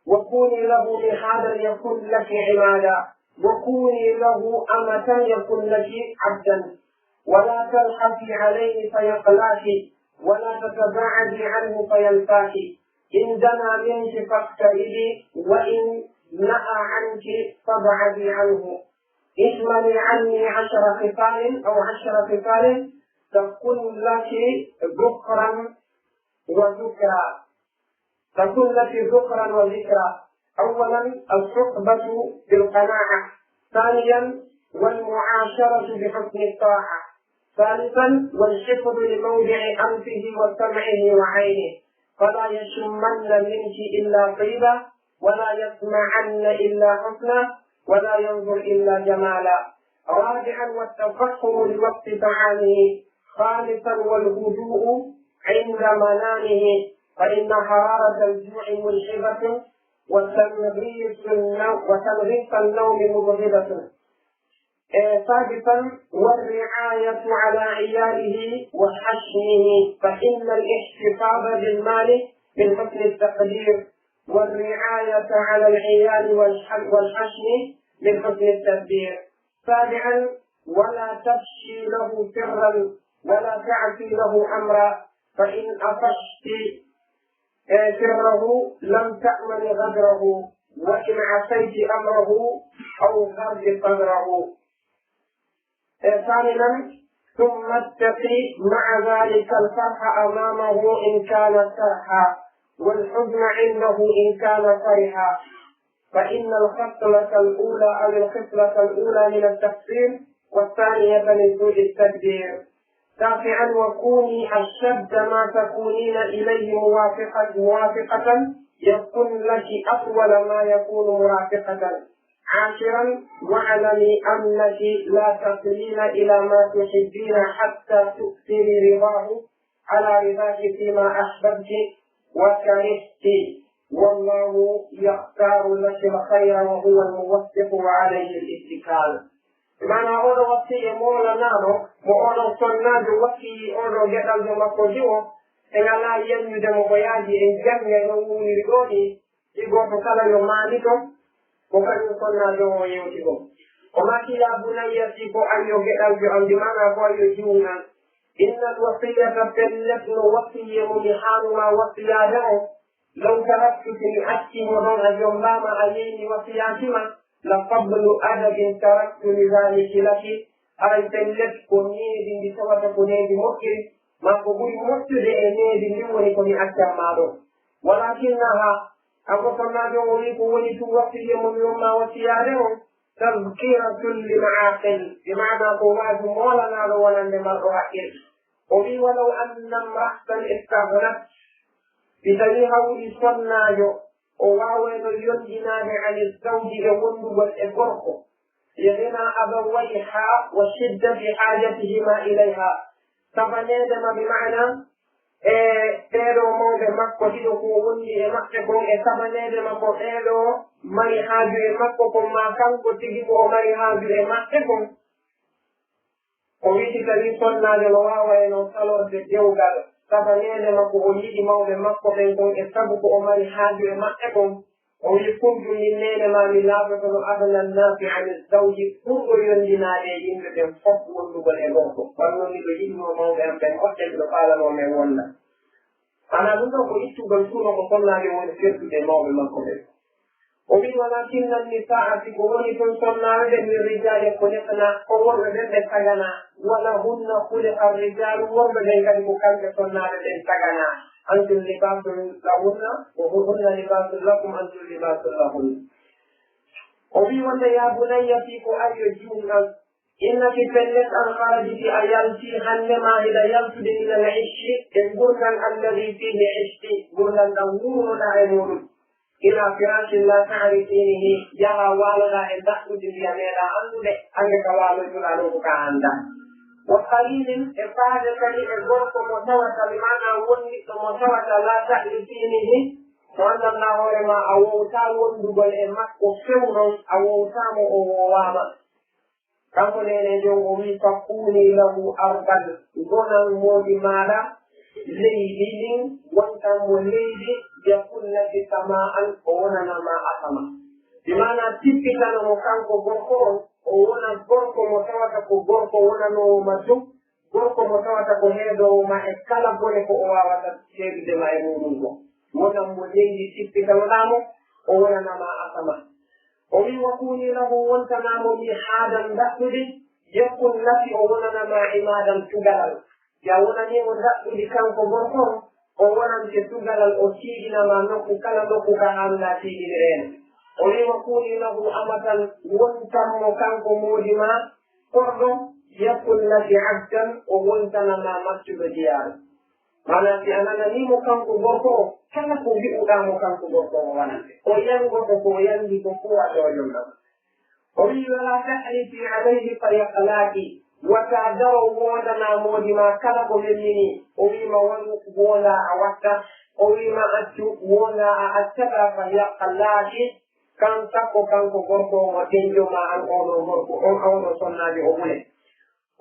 وكوني له محادا يكن لك عمادا وكوني له أمة يكن لك عبدا ولا تلحفي عليه فيقلاك ولا تتباعدي عنه فيلفاك إن دنا منك فاقتربي وإن نأى عنك فابعدي عنه اشملي عني 10 خصال أو 10 خصال تكون لك ذكرا وذكرى تكون لك ذكرا وذكرى أولا الصحبة بالقناعة ثانيا والمعاشرة بحسن الطاعة ثالثا والحفظ لموضع أنفه وسمعه وعينه فلا يشمن منك إلا طيبا ولا يسمعن إلا حسنا ولا ينظر إلا جمالا رابعا والتفكر لوقت طعامه خالصا والهدوء عند منامه فإن حرارة الجوع ملحبة وتنغيص النوم مبغضة. سادسا والرعاية على عياله وحشمه فإن الاحتفاظ بالمال من حسن التقدير والرعاية على العيال والحشم من حسن التدبير. سابعا ولا تفشي له سرا ولا تعفي له أمرا فإن أفشت سره لم تأمن غدره وإن عصيت أمره أو غرد صدره. ثامنا ثم اتقي مع ذلك الفرح أمامه إن كان فرحا والحزن عنده إن كان فرحا فإن الخصلة الأولى أو الخصلة الأولى من التقصير والثانية من سوء التدبير. تاسعا وكوني أشد ما تكونين إليه موافقة يكون لك أطول ما يكون مرافقة. عاشرا واعلمي أنك لا تصلين إلى ما تحبين حتى تؤثري رضاه على رضاك فيما أحببت وكرهت والله يختار لك الخير وهو الموفق وعليه الاتكال. بمعنى أولا وصي مولا نانو وأولا صناد وصي أولا جدل جمكوجيو إن لا ينجد مبياجي إن جمع نووني رغوني يقول فكلا يمانيكم وكذا صناد ويوتيكم وما كي يا بني يسيكو أن يجدل جمع بمعنى هو يجيونا إن الوصية تلتن وصي ملحان ما وصياته لو تركت في أشكي مرون الجمام عليني وصياتما لقبل أدب تركت لذلك لك أي تلت كنيد بسوة كنيد مكر ما قبول مكر لأنيد لوني كني أكثر مالو ولكنها أقصنا جوليك ولي توفي من يوم وصياته تذكيرة للمعاقل بمعنى قوات مولانا ولن لمرأة قولي ولو أن امرأة استغنت بسريها ولصناجو وواوين الينجنان عن الزوج يوند والإفرق يغنى أبويها والشدة في حاجتهما إليها تبنيدم بمعنى تيرو موضع مكو تدوكو ولي مكتكم تبنيدم كو تيرو مالي حاجو مكوكم ما كانكو تجيبو مالي حاجو مكتكم ويتي كريم صناجو وواوين وصلوا بالجوغل sabanene makko o yiɗi mawɓe makko ɓen gon e sabu ko o mari haaju e maɓɓe kon o wi kumdu min nene ma mi laabotono adana nnaasi ani zawji ɓurɗo yondinaade e yimɓe ɓen fof wondugol e gorko wanno miɗo yiɗino mawɓe am ɓen hoɗɗe ɓiɗo faalano men wonna ana ɗum ɗon ko ittugol suno ko sonnaade woni fertude mawɓe makko ɓen o wi walakinna nisaa si ko woni toon sonnaade min rijale ko neɗɗana ko worɓe ɓen ɓe tagana wala hunna hulika rijalu worɓe ɓen kadi ko kamɓe sonnaade ɓen tagana antum libasun lahunna wa hunna libasun lakum antum libasun lahunna o wi wonde ya bunayya fi ko ayo juumɗan innaki pellet an harajiti a yalti hande ma hiɗa yaltude ila l ishi e gurdal alladi fihi ishti gurdal ɗan wuroɗa e muɗum ila firashin la ta'rifinihi yaha waloɗa e daɗɗude ndiya meeɗa andude hande ka walojuɗa ɗo ko ka anda wa qalilin e faade kadi e gorko mo tawata limana wonniɗɗo mo tawata la ta'rifinihi mo andanɗa hoorema a wowta wondugol e makko fewnon a wowtamo o wowama kanko nene jon o wi fakkuni lahu arbal gonan moodi maɗa leydi ɗin wontanmo leydi yakullaki sama'an o wonanama asama bimana tippitanomo kanko gorko on o wona gorko mo tawata ko gorko wonanowo ma dum gorko mo tawata ko heedowo ma e kala bone ko o wawata seedude ma e muɗum ko wonanmo leydi tippitanoɗamo o wonanama asama o wi wakuni lahu wontanamo mi haadan daɗɗude yakkullaki o wonanama imadan tugalal ya wonanimo daɗɗude kanko gorko on o wonante tugalal o tiiɗinama nokku kala nokku ka handa tiiɗide en o wiwa kuuni lahu amatan wontanmo kanko moodi ma korɗo yakkullaki abdan o wontanama maccuɗo jeyaaɗo mana si a nananimo kanko gorko o kala ko wi'uɗamo kanko gorko o wonante o yangoto ko yangi ko fo a ɗoyol ɗam ومن ولا تحلفي عليه فيقلاكي وتعذروا وودنا مودما كلك مني ومما ولا أوتا ومما أتو ولا أتبع فيقلاكي كان تكو كان كوركو وتنجو ما أن أولو صنع بأولي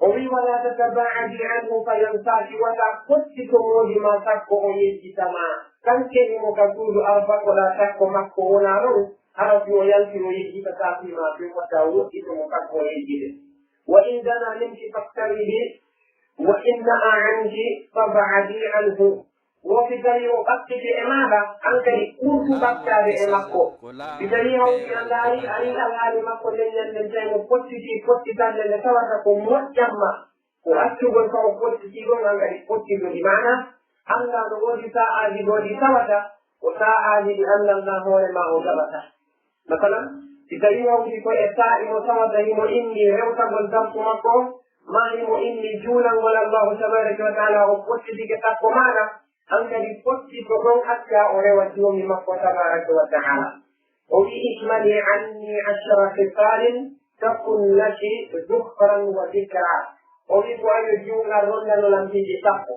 ومن ولا تتباعدي عنه فينساك وتقصك مودما تكو ويجي سما كان كلمة تقول أربك ولا تكو مكو ولا رو أرد ويلفي ويجي فتاتي ما في وتاوت إسمه مكو ويجي وإن دنا منك فاقتربي وإن نأى عنك فابعدي عنه وفي ذلك أكتب إمامة أنك كنت بكتاب إمامكو في ذلك أن الله مكو لن ينجي مفتتان لنتواتكم مجمع وأكتب الفو فتتيبون أنك فتتيب بمعنى أن نقول ساعة بودي سوتا وساعة لأن الله هو ما أجبته مثلا تتريهم في كل ساعة مصادهم إني روتا قدمت مكو ما هم إني جولا ولا الله تبارك وتعالى وفتت كتاكو معنا أنك بفتت كرون حتى أريوة يوم مكو تبارك وتعالى وفي إكمال عني 10 خصال تكن لك ذكرا وذكرا وفي قوي جولا رولا لم تجي تقو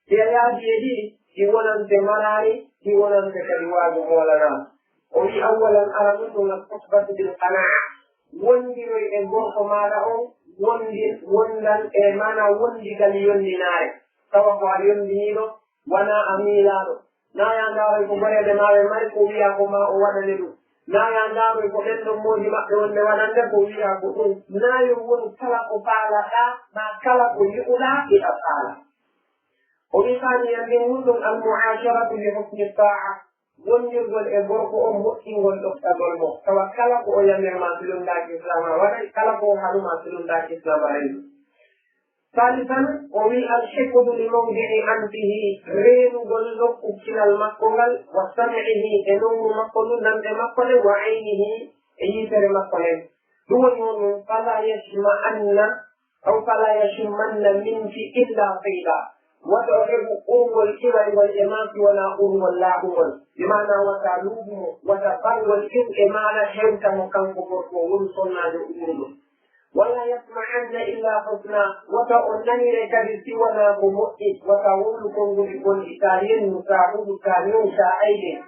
تياجي يقولون تمراري يقولون تكلمات مولانا وفي أولا أردتنا الخطبة بالقناعة وندر الغرف ما له وندن إيمانا وندق ليندنار توقع ليندنينو وانا أميلانو نا يندار يكبري دماغ مالك وياكما وانا ندو نا يندار يكبري دموه مقرون وانا ندو وياكما نا يوون كلق فعلا ما كلق يؤلا بأفعلا وفي ثانيا من المعاشرة بحسن الطاعة wondirgol e gorko on moƴƴingol ɗoftagol mo tawa kala ko o yamirma silundaki islama waɗay kala ko o haɗuma silundaki islama rendu salisan o wi alhifdu li mawdii anfihi reenugol nokku kinal makko ngal wa samihi e nongu makko ndu namɗe makko ɗe wa aynihi e yitere makko nden ɗum woni on fala yashma anna aw fala yashimmanna minki illa fayda wata hebu ungol kiwaiwal emaki wala ungol la ungol bimana wata lubumo wata barwal in emana hewta mo kanko gorko woni sonnaade umruɗo wala yasma'anna illa husna wata on nanire kadi siwana ko moƴƴi wata wolu kongoli gonɗi ta yennu ta huɗu ta new ta ayde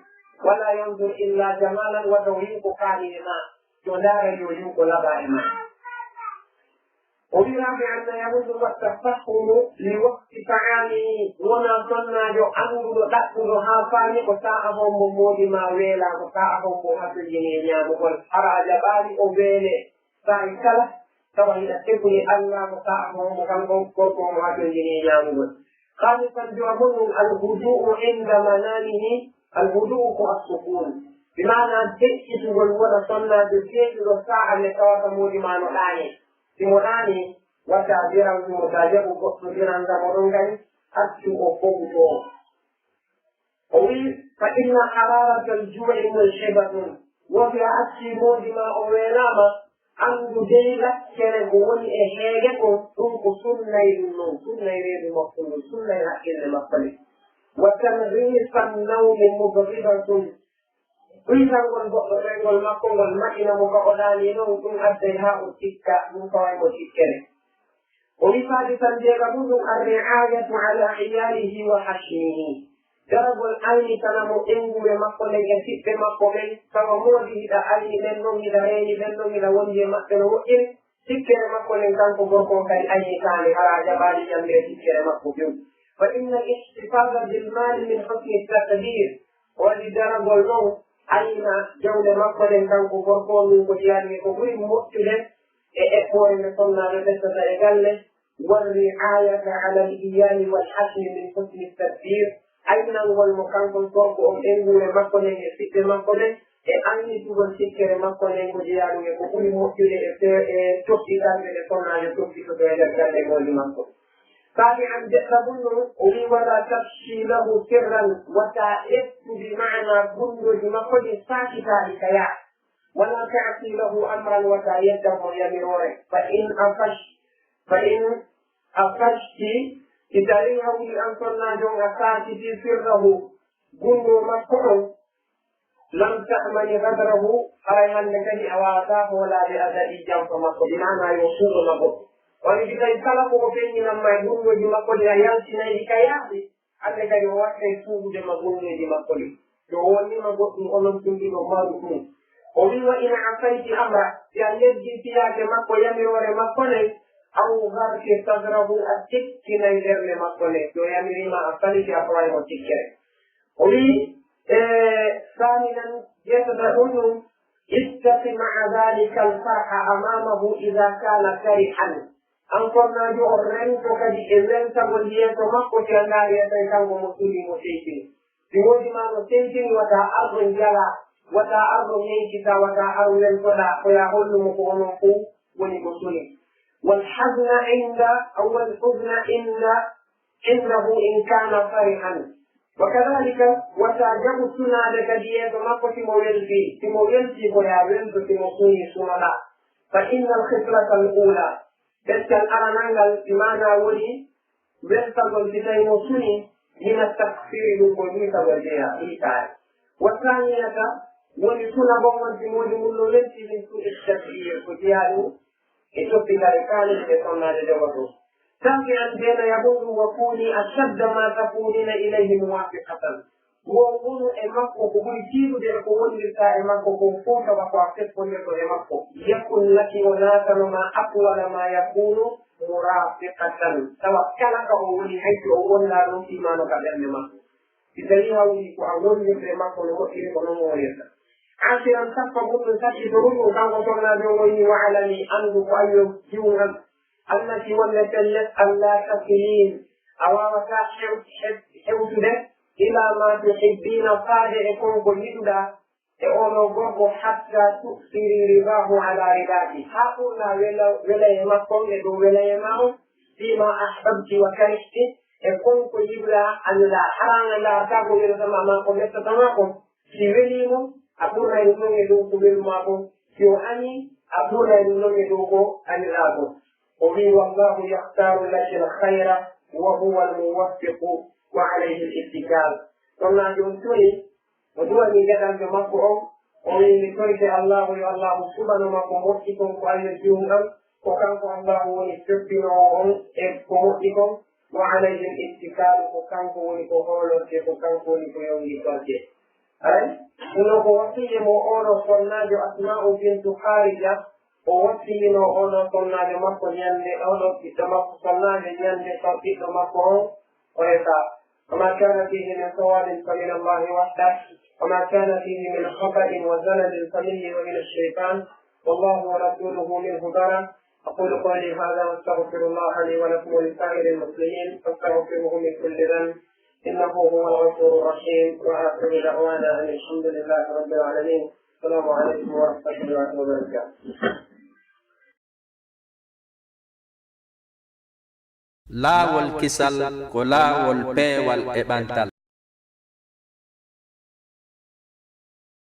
wala yandur illa jamalan wata o yinko kaalide ma to ndaara yo yinko laɓa e ma وبرابع أن يمد والتفهم لوقت طعامه ونا صنع جو أنظر تأكل هافاني وساءهم بمود ما ويلا وساءهم بحث الجنين وقل أرى جبالي أبيني سايكلا سوى يتكني الله وساءهم وكانهم كركم بحث الجنين وقل خامسا جوابهم الهدوء عند منامه الهدوء والسكون بمعنى تكتب والولا صنع بالكيس والساعة لتواتى مود ما نقاني simolani wata jiran mu tajabu ko jiran da morongani accu o foguto o wi fa inna hararata al-ju'i mulhibatun wa fi acci modima o welama andu deyla kere ko woni e heege ko ɗum ko sunnay non sunnay reedu makko ɗum sunnay haqqille makko ne wa tanrisan nawmi mubghidatun ɓuytangol goɗɗo rengol makko ngol maƴina mo ka o ɗaani noon ɗum adday haa o tikka ɗum faway mo tikkere o wi sadisan jeega ɗum ɗum arriayatu ala iyalihi wa hashmihi daragol aynitana mo ɓenguɓe makko nden e siɓɓe makko ɓen tawa moodi hiɗa ayni ɓen ɗon hiɗa reeni ɓen ɗon hiɗa wondi e maɓɓe no woƴƴiri sikkere makko nden kanko gorko kadi aynitaani haa jaɓaali jamde e sikkere makko few fa inna al ihtifada bilmali min husni taqdir waɗi daragol ɗon ayna jawde makko nden kanko gorko min ko jiyaani ko ɓuri moƴƴude e eɓɓore nde sonnaade ɓettata e galle والرعاية على الإيال والحسن من حسن التدبير أين والمكان الطرق أم إنه لمكن يسكر مكن أين تقول سكر مكن يجيان يقول مؤكد تحكي ذلك لصنع يتحكي فتوجد ذلك والمكن تابعا تظن ولا تفشي له سرا وتائبت بمعنى كل بمكن ساكتا لكيا ولا تعطي له أمرا وتأيده يمرونه فإن أفشت إتاريه أن صنع جون أساتي سره قلوا مكن لم تأمن غدره أريها النكدي أواتاه ولا لأذى جنب مكة بمعنى يوصل مكة ولكي يسلقوا فيه لما يقول وجمكة لأيالسنا لكياتي أنك يوحي يسوق جمكة لجمكة يووني مكة أمم تنبي مباركون وإن عصيت أمر يعني يجي فيها جمكة يمر مكة أو غرق صدره التكين يدر لمكة يمر ما أصلي أقوى وتكين ثانيا يتبعون اتق مع ذلك الفرح أمامه إذا كان فرحا أنقرنا جعرين فقد إذن تقولي تمكو في النار يتيكم مسلم مسيكين بموجب ما مسيكين وتأرض جلا وتأرض ينكتا وتأرض ينكتا ويقول مقومكو ولمسلم والحزن عند أو الحزن إنه إن كان فرحا وكذلك وتعجب سنة لكدية مكة تمويلتي ويابلت تمصوني سنة فإن الخصلة الأولى بس الأرنان الإيمان ولي بس الجلتين مصوني من التكفير بالقديس والجهة إيتاي والثانية ولسنة بومن تمويل ملولتي من سوء التكفير فجيالو إتوبي لركالي لسنة لجوته سابعا بين يقول وكوني أشد ما تكونين إليه موافقة وقول إمكو كبير تيرو دي القول لسا إمكو كنفوك وقوافق ونيكو إمكو يكون لك وناسا ما أطول ما يكون مرافقة توكلك أولي حيث أول لا نوتي ما نقدر إمكو إذا وليكو أول لك إمكو نوتي ونمو وليسا عاشرا تفقه من سكي درون وكان وصلنا بيومي وعلني أنه أيضا جونا التي ولت ألا تكلين أو حوتنا إلى ما تحبين صادقكم كلنا أولو برضو حتى تؤثري رضاه على رضاك حقنا ولا يمكن لدو ولا يمعه فيما أحببت وكرهت يكون كلنا أن لا حرام لا أرتاكم إلى سماءكم يستطمعكم في وليم أقولنا ينون يدوكم بالمعكم في أني أقولنا ينون يدوكم أن الآكم ومن والله يختار لك الخير وهو الموفق وعليه الاتكال وما جنتني ودوني جدا بمقعهم ومن لكيك الله يا الله سبحانه ما قمتكم وأن الجمعة وكانكم الله ونستبنوهم إبقمتكم وعليه الاتكال وكانكم ونكوهولك وكانكم ونكويوم لكوكي أي إنه وصي مؤونة صناج أسماء بنت خارجة ووصي مؤونة صناج مكو ينلي أولو كتمكو صناج ينلي صوتيك مكو ويسا وما كان فيه من صواب فمن الله وحده وما كان فيه من خطأ وزلل فمنه ومن الشيطان والله ورسوله منه برا أقول قولي هذا واستغفر الله لي ولكم ولسائر المسلمين فاستغفروه من كل ذنب إنه هو الغفور الرحيم وآخر دعوانا أن الحمد لله رب العالمين السلام عليكم ورحمة الله وبركاته. لا والكسل كلا والبي والإبانتال